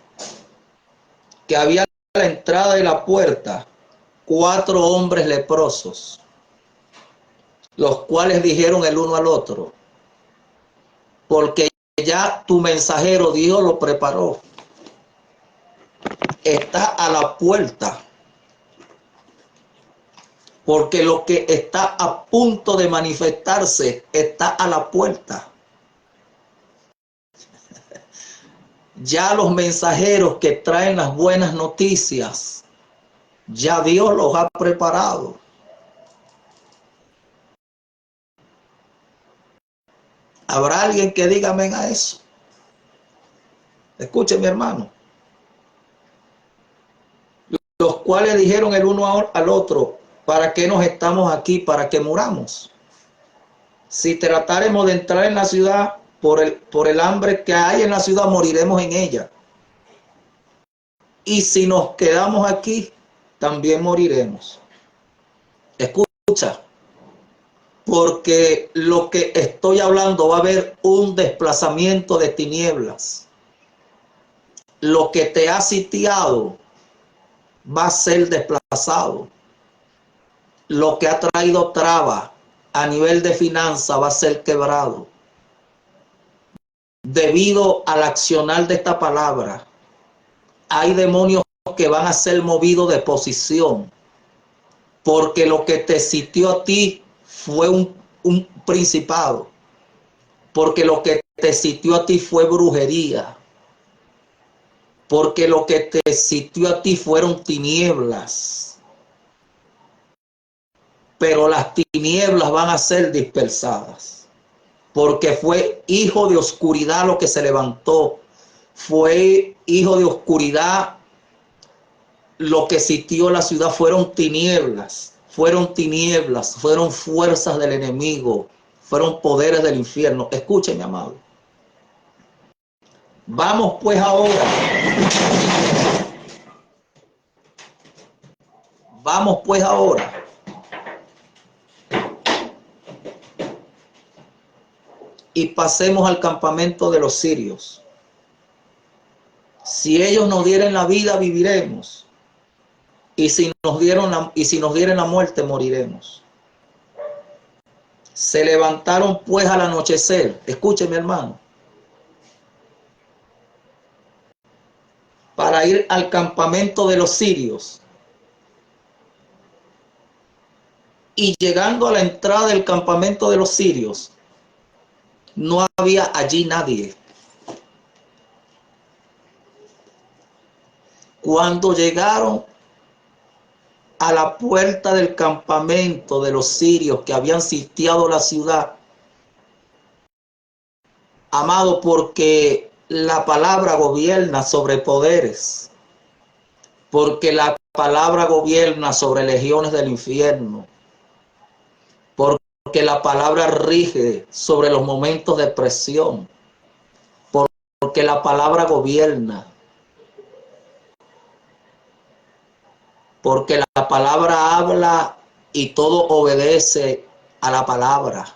que había a la entrada de la puerta 4 hombres leprosos, los cuales dijeron el uno al otro: porque ya tu mensajero, Dios lo preparó, está a la puerta, porque lo que está a punto de manifestarse está a la puerta. Ya los mensajeros que traen las buenas noticias, ya Dios los ha preparado. ¿Habrá alguien que diga amén a eso? Escuche, mi hermano. Los cuales dijeron el uno al otro: ¿para qué nos estamos aquí? ¿Para que muramos? Si tratáremos de entrar en la ciudad, por el hambre que hay en la ciudad, moriremos en ella. Y si nos quedamos aquí, también moriremos. Escucha, porque lo que estoy hablando, va a haber un desplazamiento de tinieblas. Lo que te ha sitiado va a ser desplazado. Lo que ha traído traba a nivel de finanza va a ser quebrado. Debido al accionar de esta palabra, hay demonios que van a ser movidos de posición, porque lo que te sitió a ti fue un principado, porque lo que te sitió a ti fue brujería, porque lo que te sitió a ti fueron tinieblas, pero las tinieblas van a ser dispersadas, porque fue hijo de oscuridad lo que se levantó, fue hijo de oscuridad lo que sitió la ciudad, fueron tinieblas, fueron fuerzas del enemigo, fueron poderes del infierno. Escuchen, mi amado. Vamos pues ahora. Vamos pues ahora y pasemos al campamento de los sirios. Si ellos nos dieren la vida, viviremos. Y si nos dieren la muerte, moriremos. Se levantaron pues al anochecer. Escúcheme, hermano. Para ir al campamento de los sirios. Y llegando a la entrada del campamento de los sirios, no había allí nadie. Cuando llegaron a la puerta del campamento de los sirios que habían sitiado la ciudad, amado, porque la palabra gobierna sobre poderes, porque la palabra gobierna sobre legiones del infierno, porque la palabra rige sobre los momentos de presión, porque la palabra gobierna, porque la palabra habla y todo obedece a la palabra.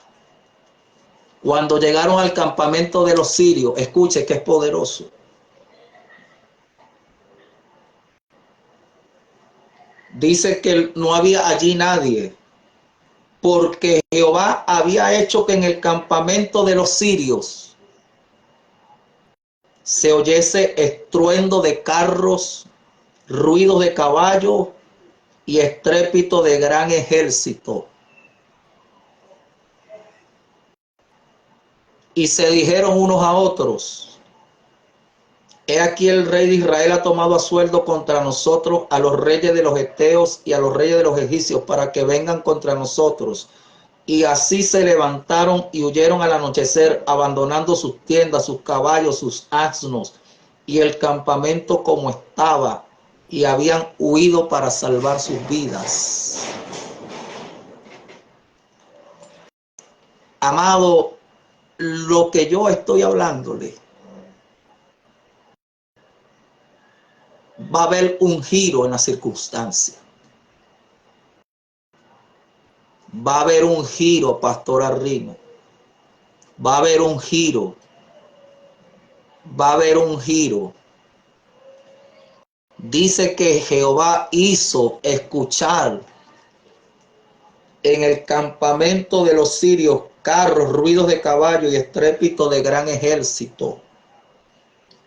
Cuando llegaron al campamento de los sirios, escuche que es poderoso. Dice que no había allí nadie. porque Jehová había hecho que en el campamento de los sirios se oyese estruendo de carros, ruido de caballos y estrépito de gran ejército. Y se dijeron unos a otros: he aquí el rey de Israel ha tomado a sueldo contra nosotros a los reyes de los heteos y a los reyes de los egipcios para que vengan contra nosotros. Y así se levantaron y huyeron al anochecer, abandonando sus tiendas, sus caballos, sus asnos y el campamento como estaba, y habían huido para salvar sus vidas. Amado, lo que yo estoy hablándole, va a haber un giro en la circunstancia. Va a haber un giro, Pastor Arrimo. Va a haber un giro. Va a haber un giro. Dice que Jehová hizo escuchar en el campamento de los sirios carros, ruidos de caballo y estrépito de gran ejército.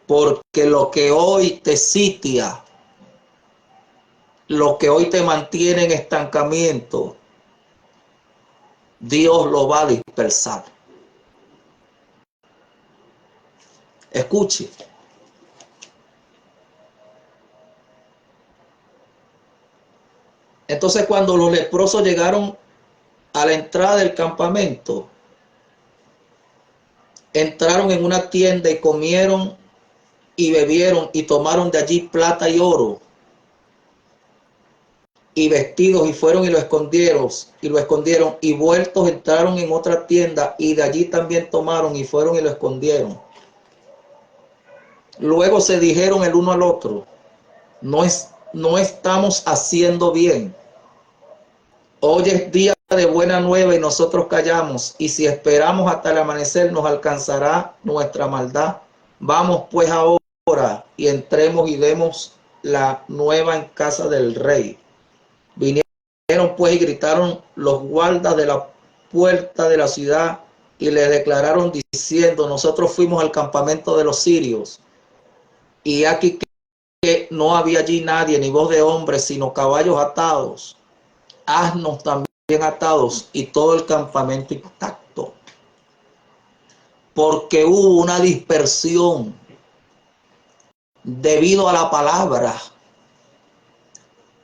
Porque lo que hoy te sitia, lo que hoy te mantiene en estancamiento, Dios lo va a dispersar. Escuche. Entonces, cuando los leprosos llegaron a la entrada del campamento, entraron en una tienda y comieron y bebieron y tomaron de allí plata y oro y vestidos, y fueron y lo escondieron, y vueltos entraron en otra tienda y de allí también tomaron y fueron y lo escondieron. Luego se dijeron el uno al otro: no estamos haciendo bien. Hoy es día de buena nueva y nosotros callamos, y si esperamos hasta el amanecer nos alcanzará nuestra maldad. Vamos pues ahora y entremos y demos la nueva en casa del rey. Vinieron pues y gritaron los guardas de la puerta de la ciudad y le declararon diciendo: nosotros fuimos al campamento de los sirios, y aquí que no había allí nadie, ni voz de hombre, sino caballos atados, asnos también atados, y todo el campamento intacto. Porque hubo una dispersión debido a la palabra.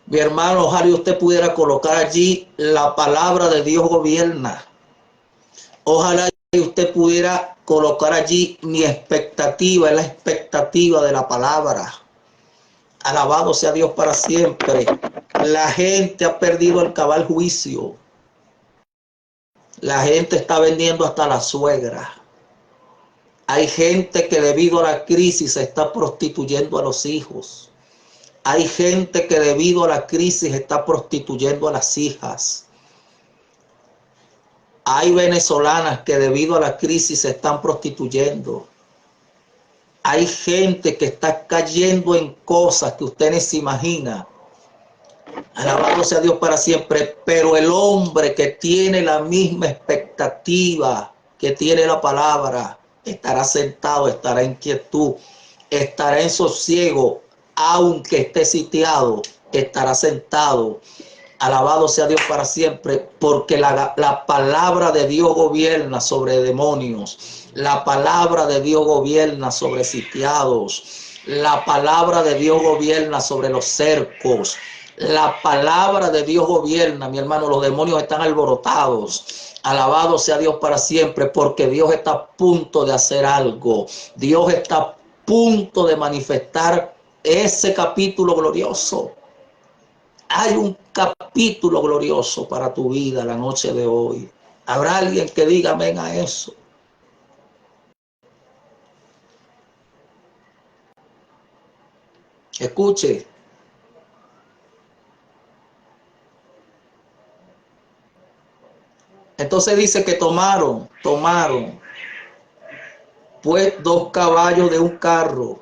Mi hermano, ojalá usted pudiera colocar allí: la palabra de Dios gobierna. Ojalá usted pudiera colocar allí: mi expectativa es la expectativa de la palabra. Alabado sea Dios para siempre. La gente ha perdido el cabal juicio. La gente está vendiendo hasta la suegra. Hay gente que debido a la crisis se está prostituyendo a los hijos. Hay gente que debido a la crisis está prostituyendo a las hijas. Hay venezolanas que debido a la crisis se están prostituyendo. Hay gente que está cayendo en cosas que usted ni se imagina. Alabado sea Dios para siempre. Pero el hombre que tiene la misma expectativa que tiene la palabra, estará sentado, estará en quietud, estará en sosiego, aunque esté sitiado, estará sentado. Alabado sea Dios para siempre, porque la palabra de Dios gobierna sobre demonios. La palabra de Dios gobierna sobre sitiados. La palabra de Dios gobierna sobre los cercos. La palabra de Dios gobierna, mi hermano. Los demonios están alborotados. Alabado sea Dios para siempre, porque Dios está a punto de hacer algo. Dios está a punto de manifestar ese capítulo glorioso. Hay un capítulo glorioso para tu vida la noche de hoy. ¿Habrá alguien que diga amén a eso? Escuche. Entonces dice que tomaron pues 2 caballos de un carro,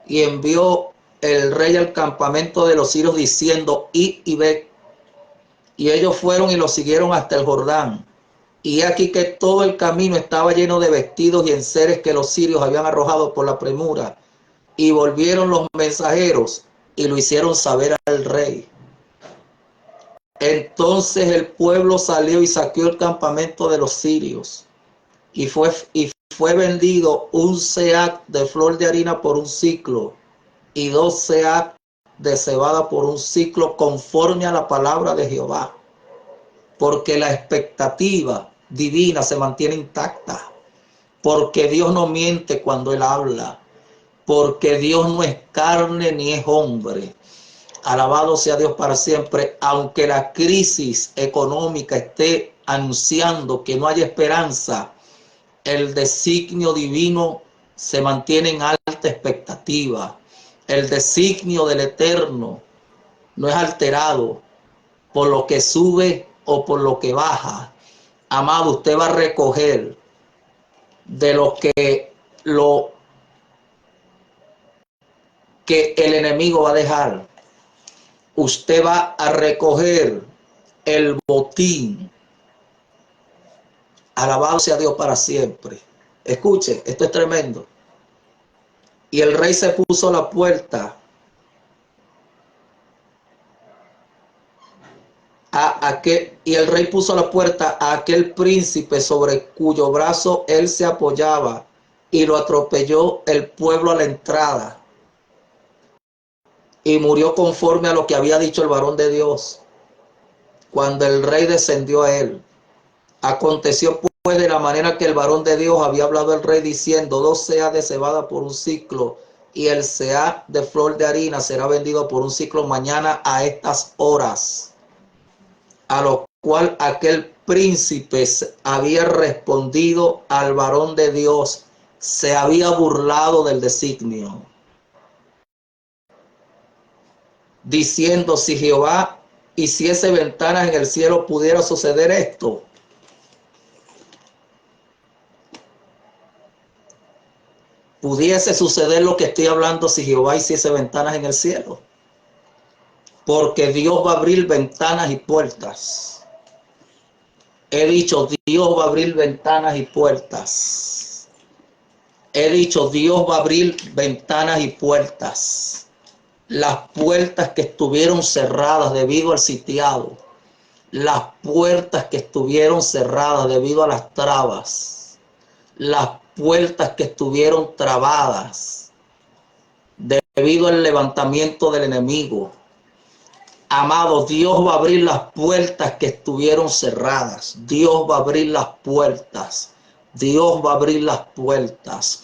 y envió el rey al campamento de los sirios diciendo: id y ved. Y ellos fueron y lo siguieron hasta el Jordán. Y aquí que todo el camino estaba lleno de vestidos y enseres que los sirios habían arrojado por la premura. Y volvieron los mensajeros y lo hicieron saber al rey. Entonces el pueblo salió y saqueó el campamento de los sirios. Y fue vendido un seah de flor de harina por un siclo y 2 seah de cebada por un siclo, conforme a la palabra de Jehová. Porque la expectativa divina se mantiene intacta. Porque Dios no miente cuando Él habla. Porque Dios no es carne ni es hombre. Alabado sea Dios para siempre. Aunque la crisis económica esté anunciando que no hay esperanza, el designio divino se mantiene en alta expectativa. El designio del Eterno no es alterado por lo que sube o por lo que baja. Amado, usted va a recoger de lo que el enemigo va a dejar. Usted va a recoger el botín. Alabado sea Dios para siempre. Escuche, esto es tremendo. Y el rey se puso a la puerta y el rey puso a la puerta a aquel príncipe sobre cuyo brazo él se apoyaba, y lo atropelló el pueblo a la entrada, y murió conforme a lo que había dicho el varón de Dios cuando el rey descendió a él. Aconteció pues de la manera que el varón de Dios había hablado al rey, diciendo: 2 seah de cebada por un siclo, y el seah de flor de harina será vendido por un siclo mañana a estas horas. A lo cual aquel príncipe había respondido al varón de Dios, se había burlado del designio, diciendo: si Jehová hiciese ventanas en el cielo, pudiera suceder esto. Pudiese suceder lo que estoy hablando si Jehová hiciese ventanas en el cielo. Porque Dios va a abrir ventanas y puertas. He dicho, Dios va a abrir ventanas y puertas. He dicho, Dios va a abrir ventanas y puertas. Las puertas que estuvieron cerradas debido al sitiado. Las puertas que estuvieron cerradas debido a las trabas. Las puertas que estuvieron trabadas debido al levantamiento del enemigo. Amado, Dios va a abrir las puertas que estuvieron cerradas. Dios va a abrir las puertas. Dios va a abrir las puertas.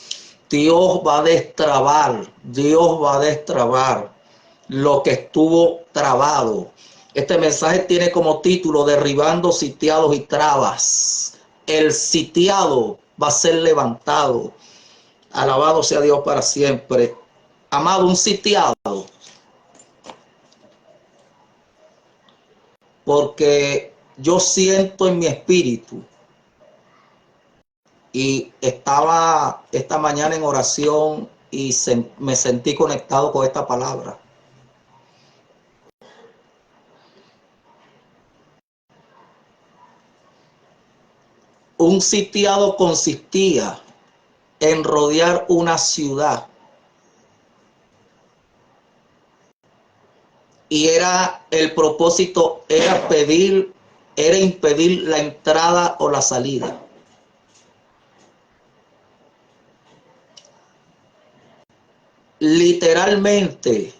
Dios va a destrabar. Dios va a destrabar lo que estuvo trabado. Este mensaje tiene como título: derribando sitiados y trabas. El sitiado va a ser levantado. Alabado sea Dios para siempre. Amado, un sitiado, porque yo siento en mi espíritu, y estaba esta mañana en oración y me sentí conectado con esta palabra. Un sitiado consistía en rodear una ciudad, y el propósito era impedir la entrada o la salida. Literalmente,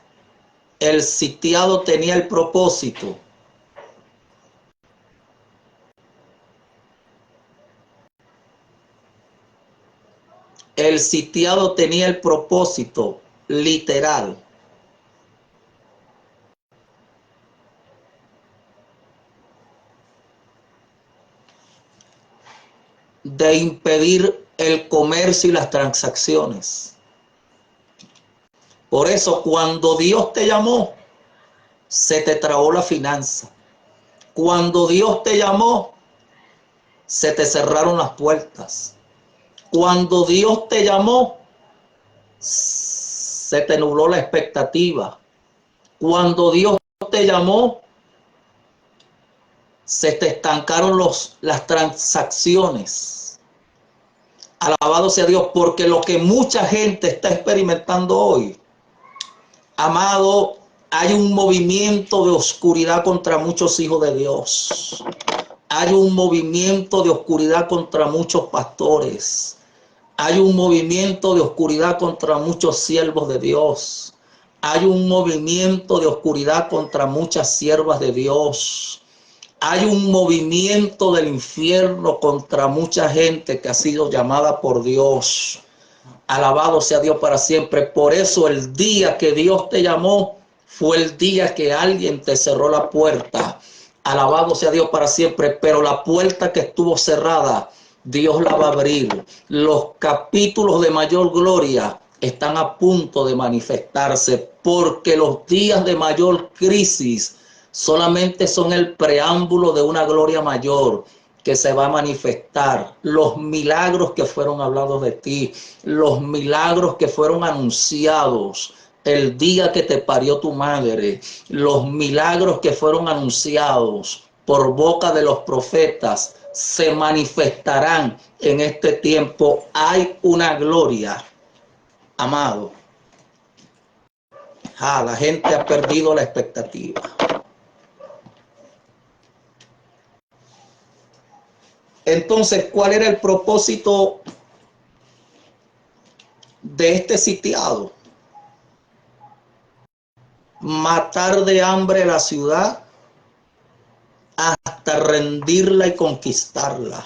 el sitiado tenía el propósito literal de impedir el comercio y las transacciones. Por eso, cuando Dios te llamó, se te trabó la finanza. Cuando Dios te llamó, se te cerraron las puertas. Cuando Dios te llamó, se te nubló la expectativa. Cuando Dios te llamó, Se te estancaron las transacciones. Alabado sea Dios, porque lo que mucha gente está experimentando hoy, amado, hay un movimiento de oscuridad contra muchos hijos de Dios. Hay un movimiento de oscuridad contra muchos pastores. Hay un movimiento de oscuridad contra muchos siervos de Dios. Hay un movimiento de oscuridad contra muchas siervas de Dios. Hay un movimiento del infierno contra mucha gente que ha sido llamada por Dios. Alabado sea Dios para siempre. Por eso el día que Dios te llamó fue el día que alguien te cerró la puerta. Alabado sea Dios para siempre. Pero la puerta que estuvo cerrada, Dios la va a abrir. Los capítulos de mayor gloria están a punto de manifestarse, porque los días de mayor crisis solamente son el preámbulo de una gloria mayor que se va a manifestar. Los milagros que fueron hablados de ti, los milagros que fueron anunciados el día que te parió tu madre, los milagros que fueron anunciados por boca de los profetas se manifestarán en este tiempo. Hay una gloria, amado. La gente ha perdido la expectativa. Entonces, ¿cuál era el propósito de este sitiado? Matar de hambre la ciudad hasta rendirla y conquistarla.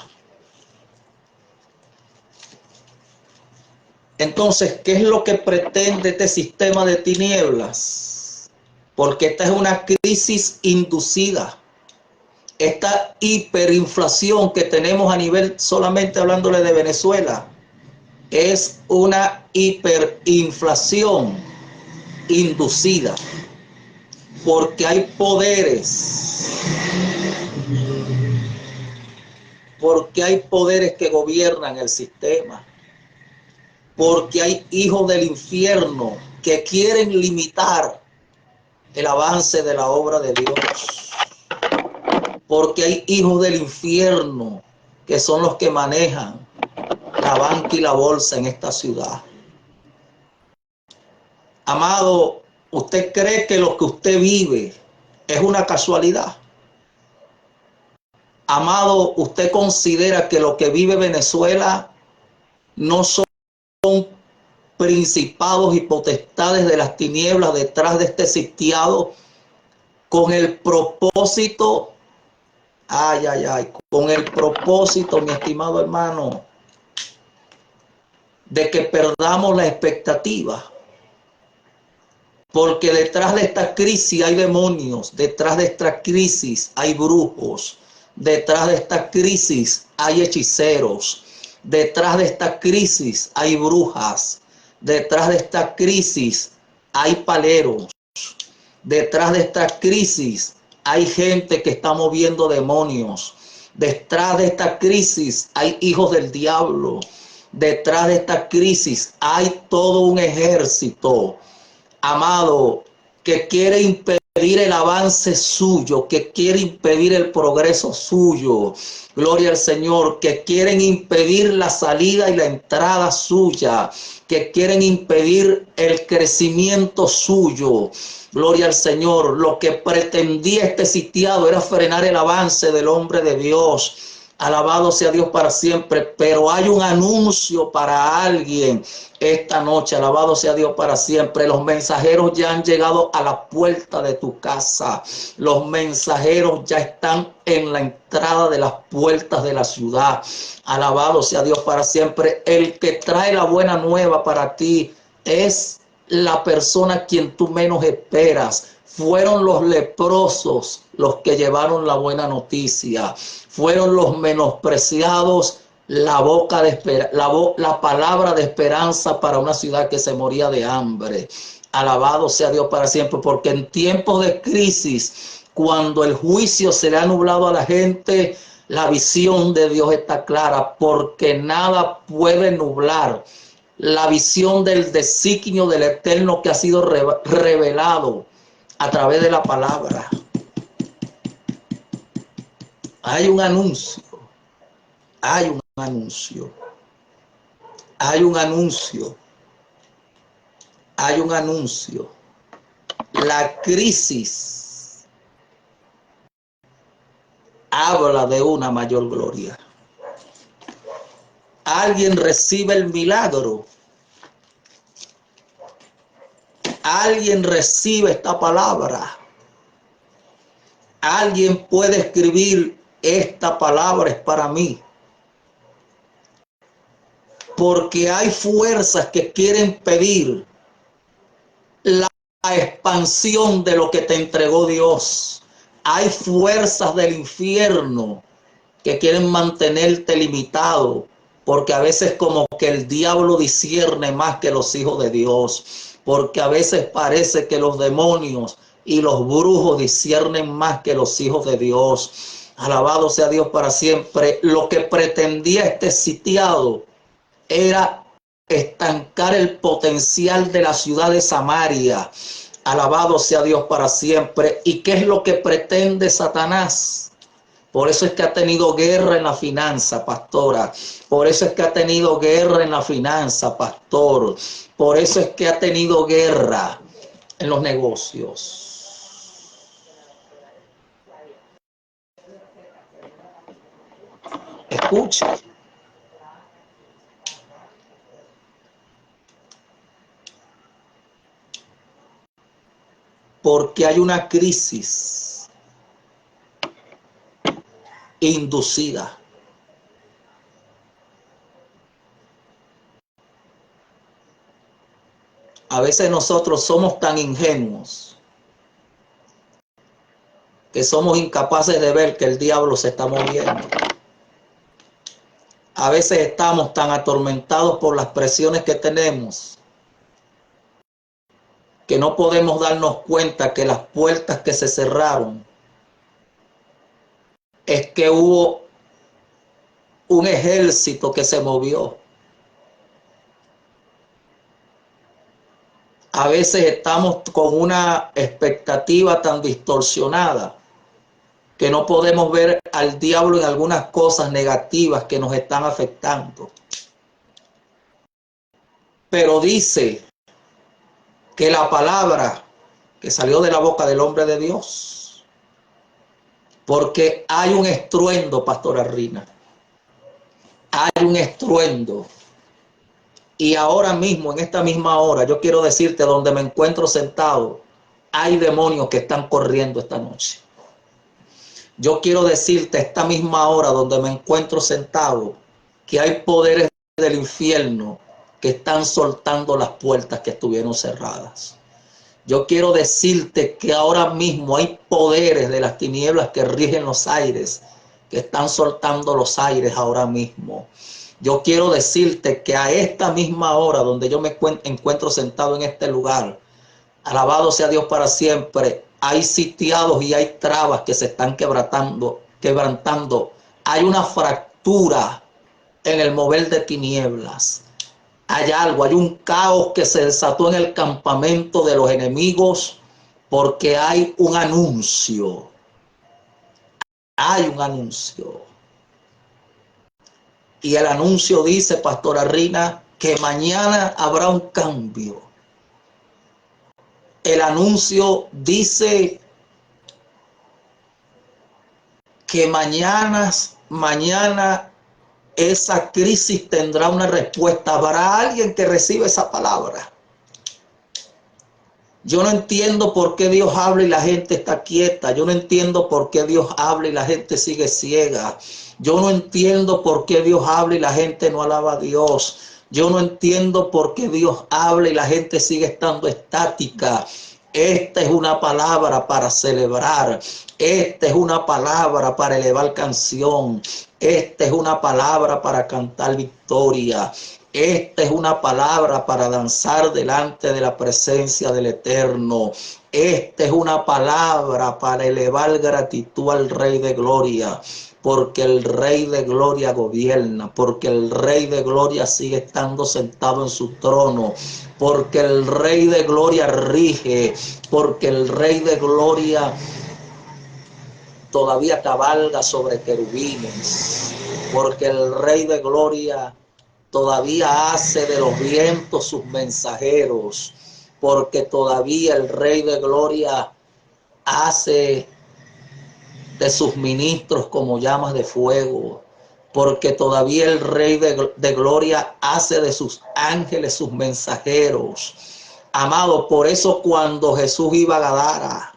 Entonces, ¿qué es lo que pretende este sistema de tinieblas? Porque esta es una crisis inducida. Esta hiperinflación que tenemos a nivel, solamente hablándole de Venezuela, es una hiperinflación inducida. Porque hay poderes. Porque hay poderes que gobiernan el sistema. Porque hay hijos del infierno que quieren limitar el avance de la obra de Dios. Porque hay hijos del infierno que son los que manejan la banca y la bolsa en esta ciudad. Amado, ¿usted cree que lo que usted vive es una casualidad? Amado, ¿usted considera que lo que vive Venezuela no son principados y potestades de las tinieblas detrás de este sitiado con el propósito, con el propósito, mi estimado hermano, de que perdamos la expectativa? Porque detrás de esta crisis hay demonios, detrás de esta crisis hay brujos, detrás de esta crisis hay hechiceros, detrás de esta crisis hay brujas, detrás de esta crisis hay paleros, detrás de esta crisis hay gente que está moviendo demonios, detrás de esta crisis hay hijos del diablo, detrás de esta crisis hay todo un ejército, amado, que quiere impedir el avance suyo, que quiere impedir el progreso suyo. Gloria al Señor, que quieren impedir la salida y la entrada suya, que quieren impedir el crecimiento suyo. Gloria al Señor. Lo que pretendía este sitiado era frenar el avance del hombre de Dios. Alabado sea Dios para siempre, pero hay un anuncio para alguien esta noche. Alabado sea Dios para siempre. Los mensajeros ya han llegado a la puerta de tu casa. Los mensajeros ya están en la entrada de las puertas de la ciudad. Alabado sea Dios para siempre. El que trae la buena nueva para ti es la persona a quien tú menos esperas. Fueron los leprosos los que llevaron la buena noticia. Fueron los menospreciados la palabra de esperanza para una ciudad que se moría de hambre. Alabado sea Dios para siempre, porque en tiempos de crisis, cuando el juicio se le ha nublado a la gente, la visión de Dios está clara, porque nada puede nublar la visión del designio del Eterno que ha sido revelado a través de la palabra. Hay un anuncio, hay un anuncio, hay un anuncio, hay un anuncio. La crisis habla de una mayor gloria. Alguien recibe el milagro. Alguien recibe esta palabra. Alguien puede escribir: esta palabra es para mí. Porque hay fuerzas que quieren pedir la expansión de lo que te entregó Dios. Hay fuerzas del infierno que quieren mantenerte limitado, porque a veces como que el diablo discierne más que los hijos de Dios, porque a veces parece que los demonios y los brujos disciernen más que los hijos de Dios. Alabado sea Dios para siempre. Lo que pretendía este sitiado era estancar el potencial de la ciudad de Samaria. Alabado sea Dios para siempre. ¿Y qué es lo que pretende Satanás? Por eso es que ha tenido guerra en la finanza, pastora. Por eso es que ha tenido guerra en la finanza, pastor. Por eso es que ha tenido guerra en los negocios. Escuche. Porque hay una crisis inducida. A veces nosotros somos tan ingenuos que somos incapaces de ver que el diablo se está moviendo. A veces estamos tan atormentados por las presiones que tenemos que no podemos darnos cuenta que las puertas que se cerraron es que hubo un ejército que se movió. A veces estamos con una expectativa tan distorsionada que no podemos ver al diablo en algunas cosas negativas que nos están afectando. Pero dice que la palabra que salió de la boca del hombre de Dios, porque hay un estruendo, pastora Rina, hay un estruendo. Y ahora mismo, en esta misma hora, yo quiero decirte, donde me encuentro sentado, hay demonios que están corriendo esta noche. Yo quiero decirte, esta misma hora donde me encuentro sentado, que hay poderes del infierno que están soltando las puertas que estuvieron cerradas. Yo quiero decirte que ahora mismo hay poderes de las tinieblas que rigen los aires, que están soltando los aires ahora mismo. Yo quiero decirte que a esta misma hora donde yo me encuentro sentado en este lugar, alabado sea Dios para siempre, hay sitiados y hay trabas que se están quebrantando. Hay una fractura en el mover de tinieblas. Hay algo, hay un caos que se desató en el campamento de los enemigos porque hay un anuncio. Hay un anuncio. Y el anuncio dice, pastora Rina, que mañana habrá un cambio. El anuncio dice que mañana esa crisis tendrá una respuesta. Habrá alguien que reciba esa palabra. Yo no entiendo por qué Dios habla y la gente está quieta. Yo no entiendo por qué Dios habla y la gente sigue ciega. Yo no entiendo por qué Dios habla y la gente no alaba a Dios. Yo no entiendo por qué Dios habla y la gente sigue estando estática. Esta es una palabra para celebrar. Esta es una palabra para elevar canción. Esta es una palabra para cantar victoria. Esta es una palabra para danzar delante de la presencia del Eterno. Esta es una palabra para elevar gratitud al Rey de Gloria. Porque el Rey de Gloria gobierna, porque el Rey de Gloria sigue estando sentado en su trono, porque el Rey de Gloria rige, porque el Rey de Gloria todavía cabalga sobre querubines, porque el Rey de Gloria todavía hace de los vientos sus mensajeros, porque todavía el Rey de Gloria hace de sus ministros como llamas de fuego, porque todavía el Rey de Gloria hace de sus ángeles sus mensajeros. Amado, por eso cuando Jesús iba a Gadara,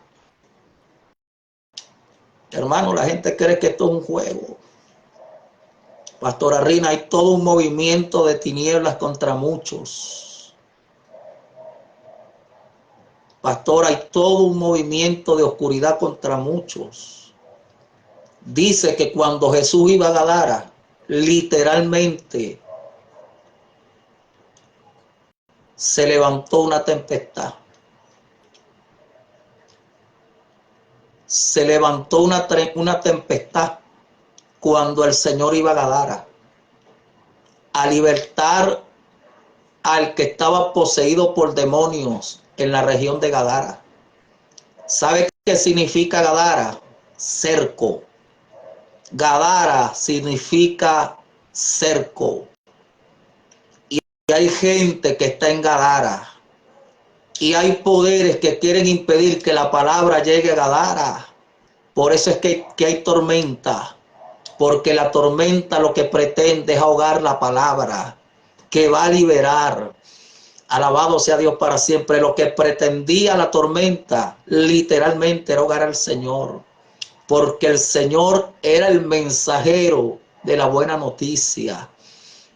hermano, la gente cree que esto es un juego. Pastora Rina, hay todo un movimiento de tinieblas contra muchos. Pastor, hay todo un movimiento de oscuridad contra muchos. Dice que cuando Jesús iba a Gadara, literalmente se levantó una tempestad. Se levantó una tempestad cuando el Señor iba a Gadara a libertar al que estaba poseído por demonios en la región de Gadara. ¿Sabe qué significa Gadara? Cerco. Gadara significa cerco. Y hay gente que está en Gadara. Y hay poderes que quieren impedir que la palabra llegue a Gadara. Por eso es que hay tormenta. Porque la tormenta lo que pretende es ahogar la palabra, que va a liberar. Alabado sea Dios para siempre. Lo que pretendía la tormenta literalmente era ahogar al Señor, porque el Señor era el mensajero de la buena noticia.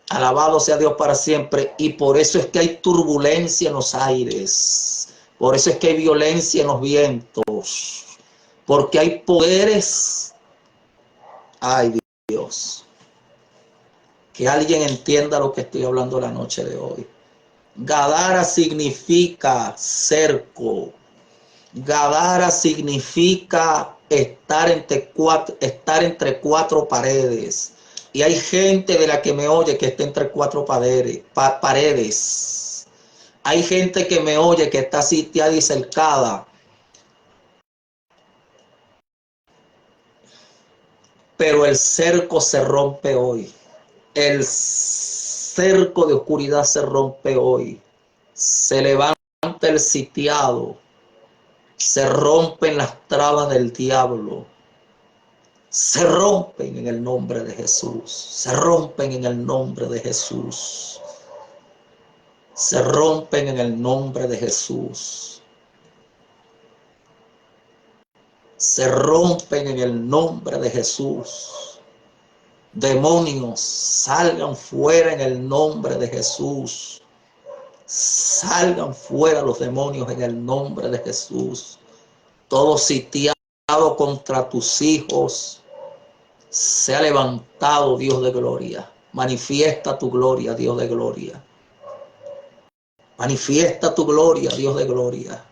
Alabado sea Dios para siempre. Y por eso es que hay turbulencia en los aires, por eso es que hay violencia en los vientos, porque hay poderes. Ay, Dios, que alguien entienda lo que estoy hablando la noche de hoy. Gadara significa cerco. Gadara significa estar entre cuatro paredes. Y hay gente de la que me oye que está entre cuatro paredes. Hay gente que me oye que está sitiada y cercada. Pero el cerco se rompe hoy. El cerco de oscuridad se rompe hoy. Se levanta el sitiado. Se rompen las trabas del diablo. Se rompen en el nombre de Jesús. Se rompen en el nombre de Jesús. Se rompen en el nombre de Jesús. Se rompen en el nombre de Jesús. Demonios, salgan fuera en el nombre de Jesús. Salgan fuera los demonios en el nombre de Jesús. Todo sitiado contra tus hijos se ha levantado, Dios de gloria. Manifiesta tu gloria, Dios de gloria. Manifiesta tu gloria, Dios de gloria.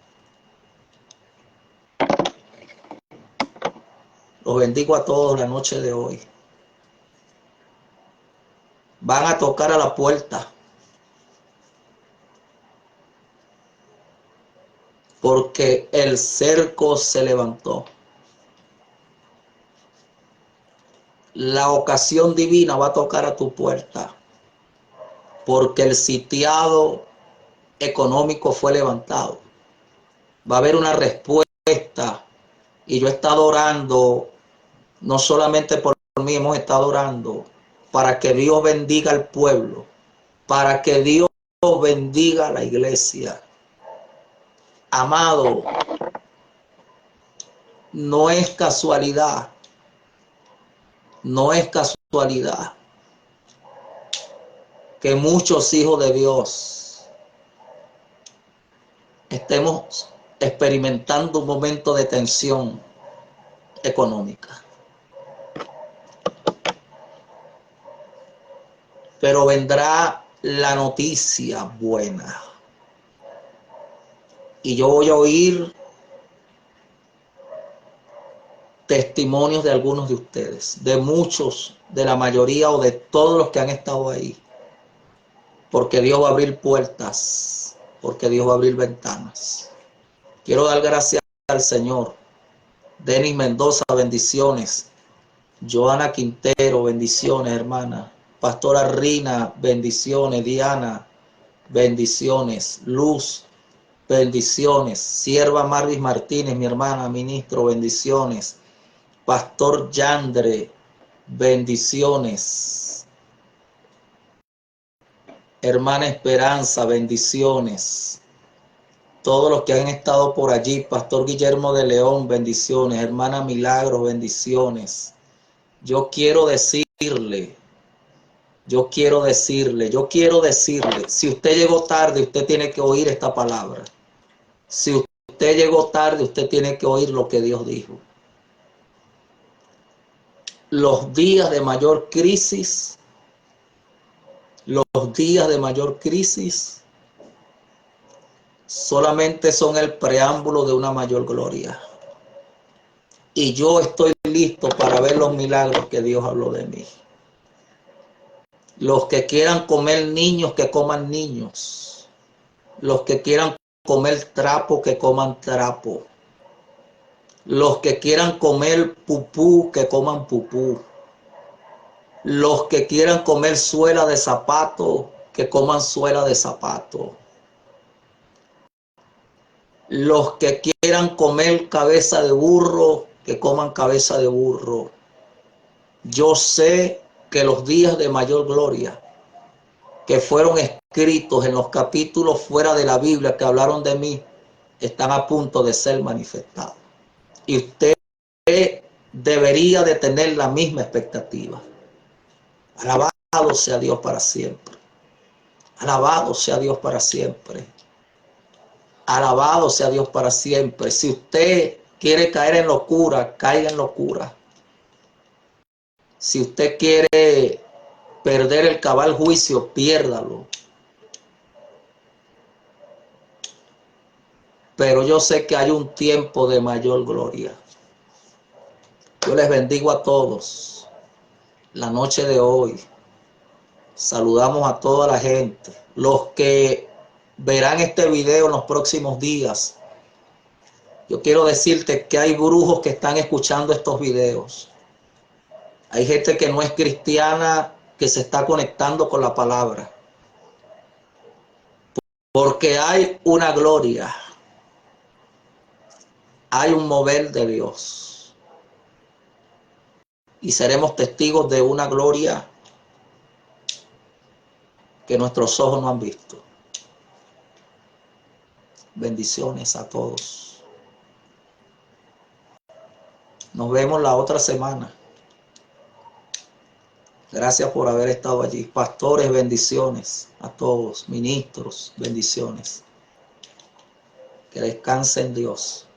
Los bendigo a todos la noche de hoy. Van a tocar a la puerta, porque el cerco se levantó. La ocasión divina va a tocar a tu puerta, porque el sitiado económico fue levantado. Va a haber una respuesta, y yo he estado orando, no solamente por mí, hemos estado orando para que Dios bendiga al pueblo, para que Dios bendiga a la iglesia. Amado, no es casualidad, no es casualidad que muchos hijos de Dios estemos experimentando un momento de tensión económica. Pero vendrá la noticia buena. Y yo voy a oír testimonios de algunos de ustedes, de muchos, de la mayoría o de todos los que han estado ahí. Porque Dios va a abrir puertas, porque Dios va a abrir ventanas. Quiero dar gracias al Señor. Denis Mendoza, bendiciones. Joana Quintero, bendiciones, hermana. Pastora Rina, bendiciones. Diana, bendiciones. Luz, bendiciones. Sierva Marvis Martínez, mi hermana, ministro, bendiciones. Pastor Yandre, bendiciones. Hermana Esperanza, bendiciones. Todos los que han estado por allí, Pastor Guillermo de León, bendiciones. Hermana Milagro, bendiciones. Yo quiero decirle, si usted llegó tarde, usted tiene que oír esta palabra. Si usted llegó tarde, usted tiene que oír lo que Dios dijo. Los días de mayor crisis, solamente son el preámbulo de una mayor gloria. Y yo estoy listo para ver los milagros que Dios habló de mí. Los que quieran comer niños, que coman niños. Los que quieran comer trapo, que coman trapo. Los que quieran comer pupú, que coman pupú. Los que quieran comer suela de zapato, que coman suela de zapato. Los que quieran comer cabeza de burro, que coman cabeza de burro. Yo sé que los días de mayor gloria que fueron escritos en los capítulos fuera de la Biblia que hablaron de mí, están a punto de ser manifestados. Y usted debería de tener la misma expectativa. Alabado sea Dios para siempre. Alabado sea Dios para siempre. Alabado sea Dios para siempre. Si usted quiere caer en locura, caiga en locura. Si usted quiere perder el cabal juicio, piérdalo. Pero yo sé que hay un tiempo de mayor gloria. Yo les bendigo a todos. La noche de hoy saludamos a toda la gente. Los que verán este video en los próximos días, yo quiero decirte que hay brujos que están escuchando estos videos. Hay gente que no es cristiana que se está conectando con la palabra. Porque hay una gloria. Hay un mover de Dios. Y seremos testigos de una gloria que nuestros ojos no han visto. Bendiciones a todos. Nos vemos la otra semana. Gracias por haber estado allí. Pastores, bendiciones a todos. Ministros, bendiciones. Que descansen Dios.